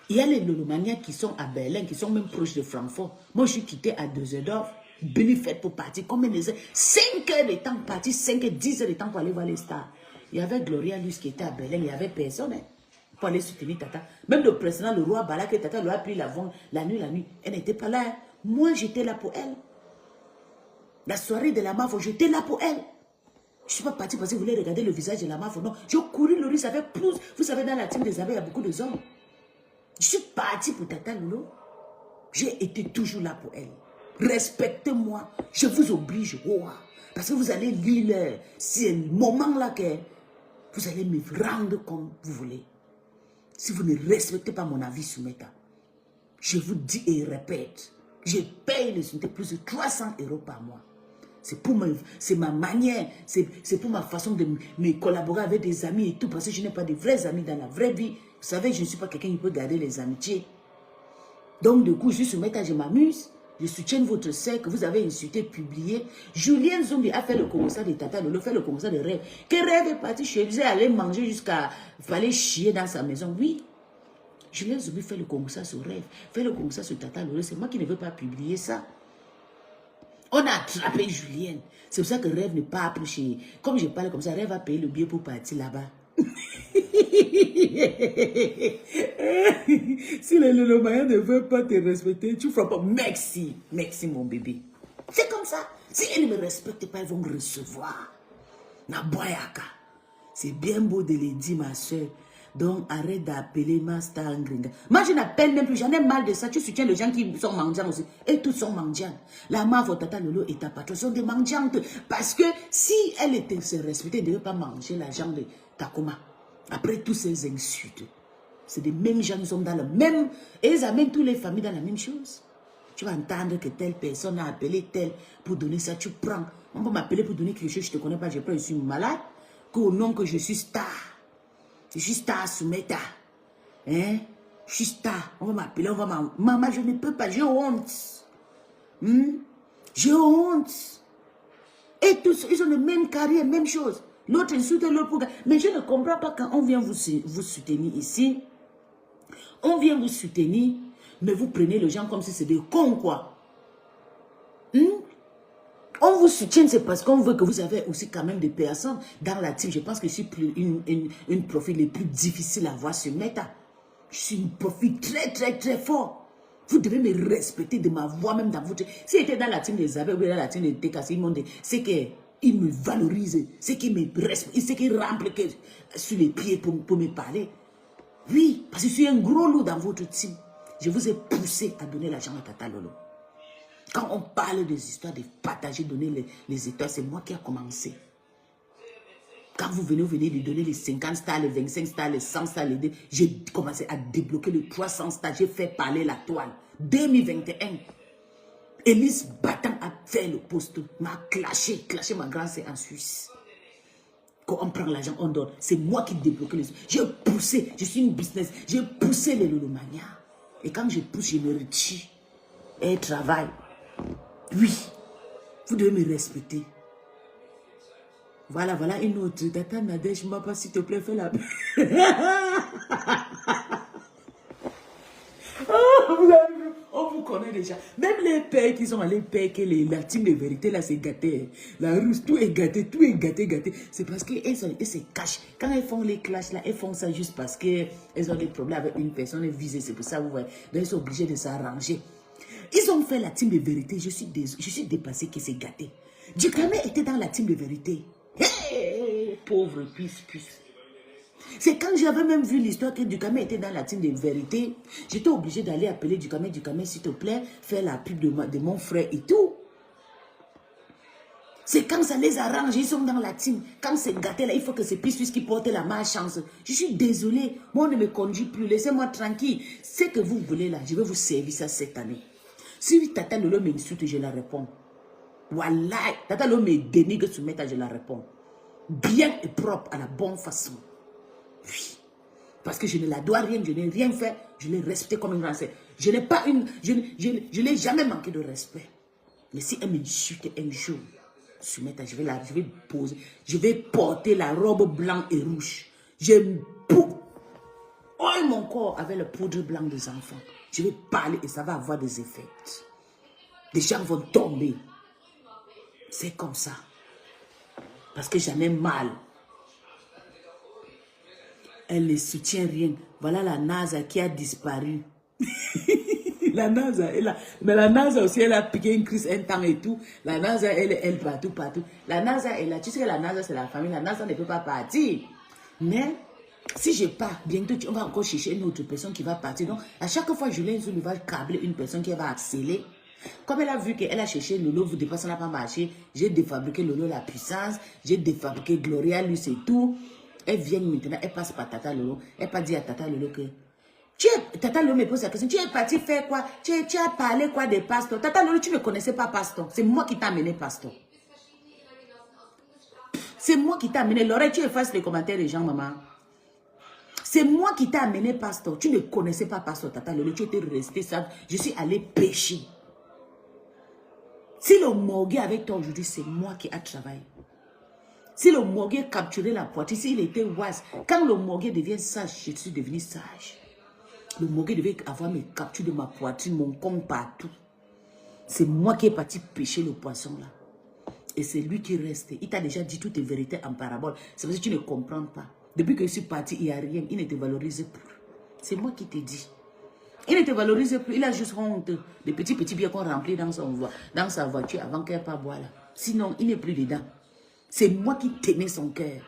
Il y a les Lolomania qui sont à Berlin, qui sont même proches de Francfort. Moi je suis quitté à Düsseldorf, Bielefeld pour partir. Combien de heures? 5 heures de temps pour partir, 5 et 10 heures de temps pour aller voir les stars. Il y avait Gloria Luce qui était à Berlin, il n'y avait personne. Hein, pour aller soutenir Tata. Même le président, le roi Bala, que Tata lui a pris la nuit, elle n'était pas là. Hein. Moi, j'étais là pour elle. La soirée de la MAFO, j'étais là pour elle. Je ne suis pas partie parce que vous voulez regarder le visage de la MAFO. Non, je courais le risque avec plus. Vous savez, dans la team des abeilles, il y a beaucoup de hommes. Je suis partie pour Tata Lolo. J'ai été toujours là pour elle. Respectez-moi. Je vous oblige. Oh, parce que vous allez lire c'est le moment-là que vous allez me rendre comme vous voulez. Si vous ne respectez pas mon avis sur Meta, je vous dis et répète, je paye les sommes plus de 300 € par mois. C'est ma manière, c'est pour ma façon de me collaborer avec des amis et tout, parce que je n'ai pas de vrais amis dans la vraie vie. Vous savez, je ne suis pas quelqu'un qui peut garder les amitiés. Donc, du coup, je suis sur Meta, je m'amuse. Je soutiens votre sœur que vous avez insulté, publié. Julien Zombi a fait le commensal de Tata Lolo, fait le commensal de Rêve. Que Rêve est parti chez lui, aller manger jusqu'à... Il fallait chier dans sa maison. Oui. Julien Zombi fait le commensal sur Rêve, fait le commensal sur Tata Lolo. C'est moi qui ne veux pas publier ça. On a attrapé Julien. C'est pour ça que Rêve ne part plus chez... Comme je parle comme ça, Rêve a payé le billet pour partir là-bas. Si les Lolomayens ne veulent pas te respecter, tu ne feras pas. Merci, merci mon bébé. C'est comme ça. Si ils ne me respectent pas, ils vont me recevoir. Naboyaka. C'est bien beau de le dire, ma soeur. Donc arrête d'appeler ma star gringa. Moi je n'appelle même plus, j'en ai mal de ça. Tu soutiens les gens qui sont mendiants aussi. Et tous sont mendiants. La Mavo Tata Lolo et ta patronne sont des mendiantes. Parce que si elle était se respecter, elle ne devait pas manger l'argent de Takoma. Après tous ces insultes. C'est des mêmes gens qui sont dans le même... Et ils amènent toutes les familles dans la même chose. Tu vas entendre que telle personne a appelé telle pour donner ça, tu prends. On peut m'appeler pour donner quelque chose, je ne te connais pas, je prends, je suis malade. Qu'au nom que je suis star. Je suis star sous Meta. Hein? Je suis star. On va m'appeler, on va m'appeler. Maman, je ne peux pas, j'ai honte. J'ai honte. Et tous, ils ont le même carrière, même chose. L'autre insulte l'autre pour... Mais je ne comprends pas quand on vient vous soutenir ici. On vient vous soutenir, mais vous prenez les gens comme si c'était des cons, quoi. On vous soutient, c'est parce qu'on veut que vous avez aussi quand même des personnes dans la team. Je pense que je suis une profil les plus difficile à voir sur Meta. Je suis une profil très, très, très fort. Vous devez me respecter de ma voix, même dans votre... Si j'étais dans la team des abeilles ou dans la team des TKC, c'est qu'ils me valorisent, c'est qu'ils me respectent, c'est qu'ils remplissent sur les pieds pour me parler. Oui, parce que je suis un gros loup dans votre team. Je vous ai poussé à donner l'argent à Tata Lolo. Quand on parle des histoires, de partager, donner les étoiles, c'est moi qui ai commencé. Quand vous venez de donner les 50 stars, les 25 stars, les 100 stars, j'ai commencé à débloquer les 300 stars. J'ai fait parler la toile. 2021. Elise Battant a fait le poste. M'a clashé ma grande sœur en Suisse. Quand on prend l'argent, on donne. C'est moi qui débloque les... J'ai poussé, je suis une business. J'ai poussé les Lolomania. Et quand je pousse, je me retire. Et travaille. Oui. Vous devez me respecter. Voilà une autre. Tata Nadège, pas s'il te plaît, fais la... On vous connaît déjà. Même les pères qui sont allés pères, que la team de vérité, là, c'est gâté. La rousse, tout est gâté, gâté. C'est parce qu'elles se cachent. Quand elles font les clashs, là, elles font ça juste parce qu'elles ont des problèmes avec une personne visée. C'est pour ça, vous voyez. Donc, elles sont obligées de s'arranger. Ils ont fait la team de vérité. Je suis dépassé que c'est gâté. Ducamé était dans la team de vérité. Hey, pauvre puce. C'est quand j'avais même vu l'histoire que Ducamé était dans la team de vérité, j'étais obligé d'aller appeler Ducamé, s'il te plaît, faire la pub de mon frère et tout. C'est quand ça les arrange, ils sont dans la team. Quand c'est gâté là, il faut que c'est Pissus qui porte la malchance. Je suis désolé, moi on ne me conduit plus, laissez-moi tranquille. Ce que vous voulez là, je vais vous servir ça cette année. Si Tata Lolo m'insulte, je la réponds. Voilà, Tata Lolo me dénigre sur Meta, je la réponds. Bien et propre, à la bonne façon. Oui. Parce que je ne la dois rien, je n'ai rien fait. Je l'ai respectée comme une grande sœur. Je n'ai pas une... Je n'ai jamais manqué de respect. Mais si elle m'insulte un jour, je vais poser, je vais porter la robe blanche et rouge. Je mon corps avec le poudre blanc des enfants. Je vais parler et ça va avoir des effets. Des gens vont tomber. C'est comme ça. Parce que j'en ai mal. Elle ne soutient rien. Voilà la NASA qui a disparu. La NASA est là. Mais la NASA aussi, elle a piqué une crise un temps et tout. La NASA, elle partout, partout. La NASA est là. Tu sais que la NASA, c'est la famille. La NASA ne peut pas partir. Mais si je pars, bientôt, on va encore chercher une autre personne qui va partir. Donc, à chaque fois, Julien Zoulou va câbler une personne qui va accélérer. Comme elle a vu qu'elle a cherché Lolo, vous dépassez, ça n'a pas marché. J'ai défabriqué Lolo la puissance. J'ai défabriqué Gloria, lui, c'est tout. Elle vient maintenant, elle passe par Tata Lolo. Elle pas dit à Tata Lolo que... Tata Lolo me pose la question, tu es parti faire quoi? Tu as parlé quoi des pasteurs? Tata Lolo, tu ne connaissais pas pasteur. C'est moi qui t'ai amené pasteur. C'est moi qui t'ai amené. Laurel, tu effaces les commentaires des gens, maman. C'est moi qui t'ai amené pasteur. Tu ne connaissais pas pasteur, Tata Lolo. Tu étais resté ça. Je suis allé pécher. Si le morgue avec toi aujourd'hui, c'est moi qui ai travaillé. Si le morgue capturait la poitrine, s'il était wise, quand le morgue devient sage, je suis devenu sage. Le morgue devait avoir mes captures de ma poitrine, mon compte partout. C'est moi qui ai parti pêcher le poisson là. Et c'est lui qui reste. Il t'a déjà dit toutes tes vérités en parabole. C'est parce que tu ne comprends pas. Depuis que je suis parti, il n'y a rien. Il ne te valorise plus. C'est moi qui t'ai dit. Il ne te valorise plus. Il a juste honte. Les petits biens qu'on remplit dans sa voiture avant qu'elle ne pas boire là. Sinon, il n'est plus dedans. C'est moi qui tenais son cœur.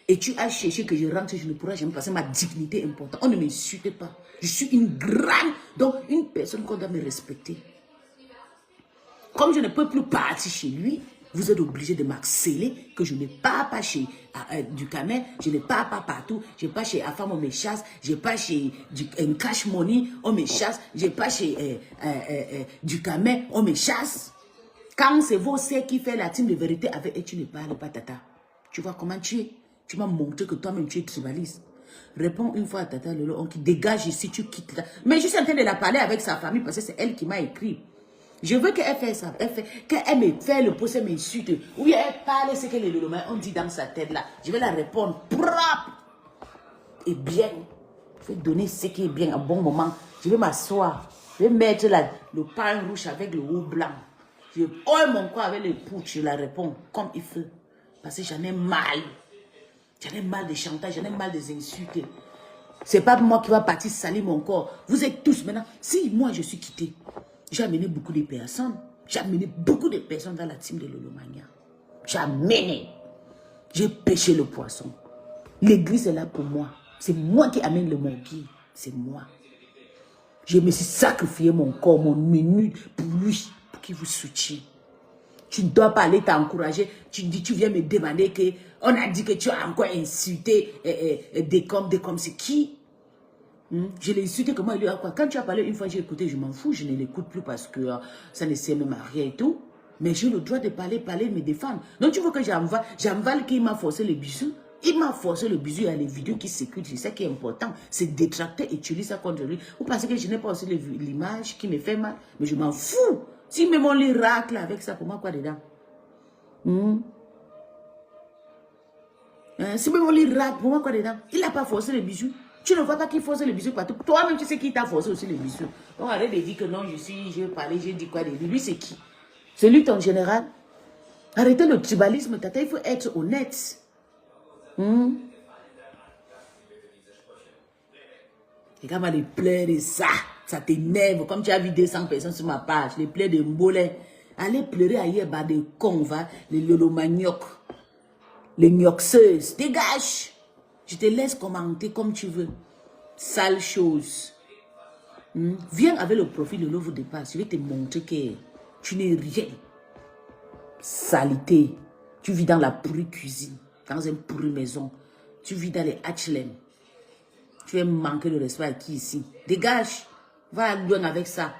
Et tu as cherché que je rentre, je ne pourrai jamais passer ma dignité importante. On ne m'insulte pas. Je suis une grande, donc une personne qu'on doit me respecter. Comme je ne peux plus partir chez lui, vous êtes obligé de m'accélérer que je ne pars pas chez du Camet, je ne pars pas partout, je ne pars chez Afam, on me chasse, je ne pars chez Cash Money, on me chasse, je ne pars chez du Camet, on me chasse. Quand c'est vos sœurs qui fait la team de vérité avec et tu ne parles pas, Tata. Tu vois comment tu es? Tu m'as montré que toi-même tu es tribaliste. Réponds une fois à Tata Lolo, on qui dégage ici, tu quittes là. Mais je suis en train de la parler avec sa famille parce que c'est elle qui m'a écrit. Je veux qu'elle fasse ça, qu'elle me fait le procès, m'insulte. Oui, elle parle ce que les Lolo, on dit dans sa tête là. Je vais la répondre propre et bien. Je vais donner ce qui est bien à bon moment. Je vais m'asseoir. Je vais mettre le pain rouge avec le haut blanc. Je ouvre mon corps avec les poutres, je la réponds comme il faut. Parce que j'en ai mal. J'en ai mal des chantages, j'en ai mal des insultes. C'est pas moi qui va partir salir mon corps. Vous êtes tous maintenant. Si moi je suis quitté, j'ai amené beaucoup de personnes. J'ai amené beaucoup de personnes dans la team de Lolomania. J'ai amené. J'ai pêché le poisson. L'église est là pour moi. C'est moi qui amène le monkey. C'est moi. Je me suis sacrifié mon corps, mon minute pour lui. Qui vous soutient. Tu ne dois pas aller t'encourager. Tu dis, tu viens me demander que on a dit que tu as encore insulté des comme c'est qui? Je l'ai insulté comment il lui a quoi? Quand tu as parlé une fois, j'ai écouté, je m'en fous, je ne l'écoute plus parce que ça ne sert même à rien et tout. Mais j'ai le droit de parler, me défendre. Donc tu veux que j'envale qu'il m'a forcé le bisou? Il m'a forcé le bisou, il y a les vidéos qui circulent, c'est ça qui est important. C'est détracter et utiliser ça contre lui. Vous pensez que je n'ai pas aussi l'image qui me fait mal? Mais je m'en fous. Si même on les racle avec ça, pour moi, quoi dedans? Si même on les racle, pour moi, quoi dedans? Il n'a pas forcé les bisous. Tu ne vois pas qu'il force les bisous partout. Toi-même, tu sais qui t'a forcé aussi les bisous. Donc arrête de dire que non, j'ai parlé, j'ai dit quoi de lui. Lui, c'est qui? C'est lui ton général. Arrêtez le tribalisme, tata, il faut être honnête. Et quand on les pleurs de ça, ça t'énerve. Comme tu as vu 200 personnes sur ma page, les pleurs de Mbolé. Allez pleurer ailleurs, bah, des cons, va, les lolomagnocs, les gnoxeuses. Dégage. Je te laisse commenter comme tu veux. Sale chose. Viens avec le profil de l'ouvre de passe. Je vais te montrer que tu n'es rien. Saleté. Tu vis dans la pourrie cuisine, dans une pourrie maison. Tu vis dans les HLM. Tu es manqué de respect à qui ici? Dégage. Va loin avec ça.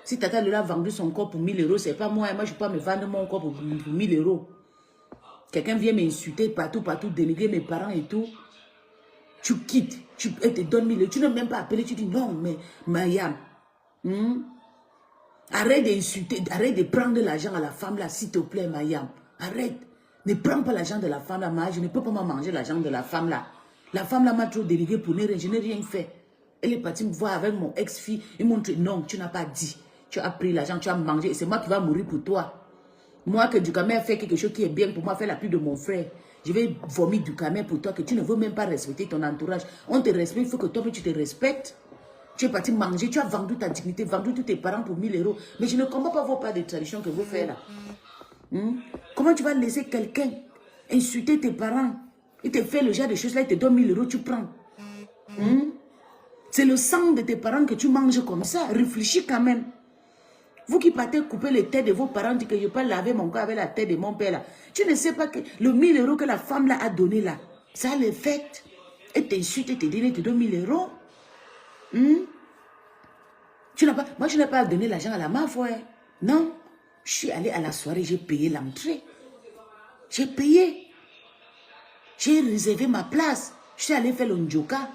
Si Tata Lola a vendu son corps pour 1000 euros, c'est pas moi. Moi, je ne peux pas me vendre mon corps pour 1000 euros. Quelqu'un vient m'insulter partout, dénigrer mes parents et tout. Tu quittes, elle te donne 1000 euros, tu n'as même pas appelé, tu dis non, mais Mayam, arrête d'insulter, arrête de prendre l'argent à la femme là, s'il te plaît, Mayam. Arrête. Ne prends pas l'argent de la femme là, je ne peux pas manger l'argent de la femme là. La femme là m'a trop délégué pour ne rien, je n'ai rien fait. Elle est partie me voir avec mon ex-fille, il m'a dit non, tu n'as pas dit. Tu as pris l'argent, tu as mangé, et c'est moi qui vais mourir pour toi. Moi que Dukamer fait quelque chose qui est bien pour moi, faire la pub de mon frère. Je vais vomir Dukamer pour toi, que tu ne veux même pas respecter ton entourage. On te respecte, il faut que toi tu te respectes. Tu es parti manger, tu as vendu ta dignité, vendu tous tes parents pour 1000 euros. Mais je ne comprends pas vos pas de tradition que vous faites là. Comment tu vas laisser quelqu'un insulter tes parents? Il te fait le genre de choses là, il te donne 1000 euros, tu prends. C'est le sang de tes parents que tu manges comme ça. Réfléchis quand même. Vous qui partez couper les têtes de vos parents, dites que je peux laver mon corps avec la tête de mon père là. Tu ne sais pas que le 1000 euros que la femme là a donné là, ça a l'effet. Et t'insulte, et te dit, te donne 1000 euros. Tu n'as pas, moi, je n'ai pas donné l'argent à la mafia. Non. Je suis allé à la soirée, j'ai payé l'entrée. J'ai payé. J'ai réservé ma place. Je suis allé faire le njoka.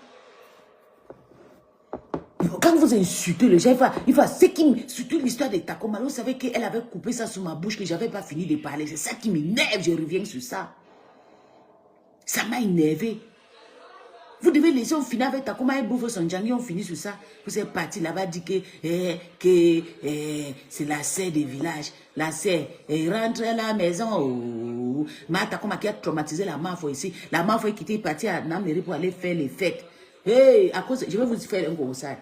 Quand vous insultez les gens, il faut surtout l'histoire de Takoma. Vous savez qu'elle avait coupé ça sous ma bouche, que je n'avais pas fini de parler. C'est ça qui m'énerve, je reviens sur ça. Ça m'a énervé. Vous devez laisser, on finit avec Takoma et bouffe son djangi, on finit sur ça. Vous êtes parti là-bas, dit que c'est la sœur des villages. La sœur, rentre à la maison. Oh. Ma Takoma qui a traumatisé la mafia ici. La mafia qui était partie à Namiri pour aller faire les fêtes. Hey, à cause, je vais vous faire un conseil.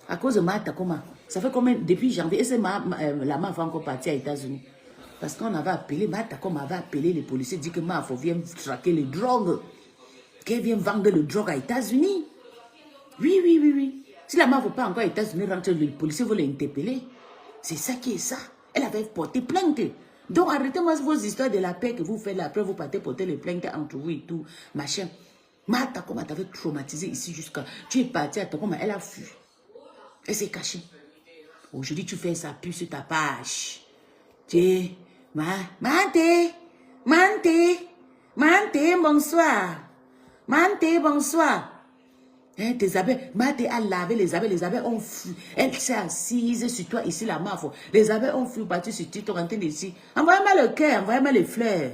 À cause de ma Takoma, ça fait combien, depuis janvier, et c'est la mafia encore partie aux États-Unis. Parce qu'on avait appelé, ma Takoma avait appelé les policiers, dit que ma mafia vient traquer les drogues. Qu'elle vient vendre le drogue aux États-Unis. Oui. Si la mafia ne va pas encore aux États-Unis, les policiers vont l'interpeller. C'est ça qui est ça. Elle avait porté plainte. Donc arrêtez-moi vos histoires de la paix que vous faites là. Après vous partez porter les plaintes entre vous et tout. Machin. Ma Takoma t'avait traumatisé ici jusqu'à... Tu es parti à Takoma, elle a fui. Elle s'est cachée. Aujourd'hui, tu fais ça plus sur ta page. Tu es... Mante, bonsoir. Mante, bonsoir. Hein, tes abeilles, Mante a lavé les abeilles ont fui. Elle s'est assise sur toi ici, la mafia. Les abeilles ont fui, parti sur TikTok, en train d'ici. Envoyez-moi le cœur, envoyez-moi les fleurs.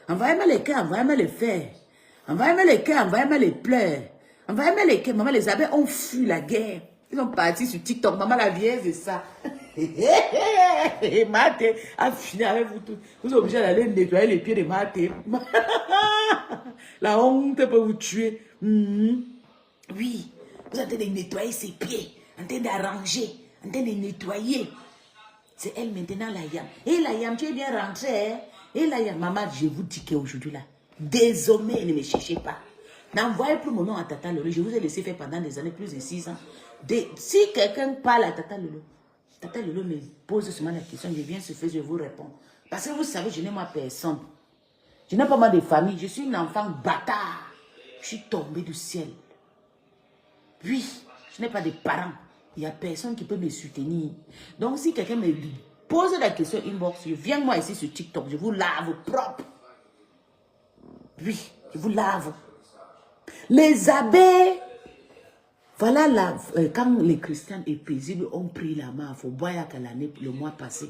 Envoyez-moi les cœurs, envoyez-moi les fleurs. Envoyez-moi les cœurs, envoyez-moi les pleurs. Envoyez-moi les cœurs. Maman, les abeilles ont fui la guerre. Ils sont partis sur TikTok. Maman, la vieille, c'est ça. Mate a fini avec vous tous. Vous êtes obligés d'aller nettoyer les pieds de Mate. La honte peut vous tuer. Oui, vous êtes en train de nettoyer ses pieds. En train d'arranger. En train de nettoyer. C'est elle maintenant, la yam. Et la yam, tu es bien rentrée. Hein? Et la yam, maman, je vous dis qu'aujourd'hui là, désormais, ne me cherchez pas. N'envoyez plus mon nom à Tata Lolo. Je vous ai laissé faire pendant des années, plus de 6 ans. Si quelqu'un parle à Tata Lolo me pose seulement la question, je viens sur Facebook, je vous réponds. Parce que vous savez, je n'ai moi personne. Je n'ai pas moi de famille. Je suis une enfant bâtard. Je suis tombée du ciel. Oui, je n'ai pas de parents. Il n'y a personne qui peut me soutenir. Donc, si quelqu'un me pose la question inbox, je viens moi ici sur TikTok, je vous lave propre. Oui, je vous lave. Les abeilles, voilà quand les chrétiens et paisibles ont pris la main à Foboya le mois passé.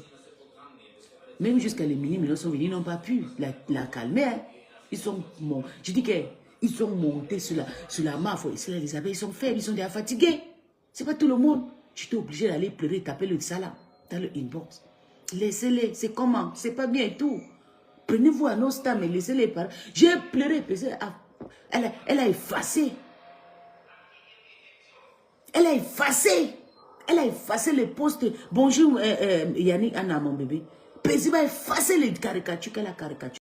Même jusqu'à les mini-millions sont venus, ils n'ont pas pu la calmer. Hein. Ils sont montés. Je dis qu'ils sont montés sur la main. Les abeilles, ils sont faibles, ils sont déjà fatigués. C'est pas tout le monde. Tu t'es obligé d'aller pleurer, taper le salam dans le inbox. Laissez-les, c'est comment? C'est pas bien et tout. Prenez-vous un autre temps, mais laissez-les parler. J'ai pleuré, elle a effacé. Elle a effacé les posts. Bonjour Yannick Anna, mon bébé. Paisible a effacé les caricatures qu'elle a caricaturées.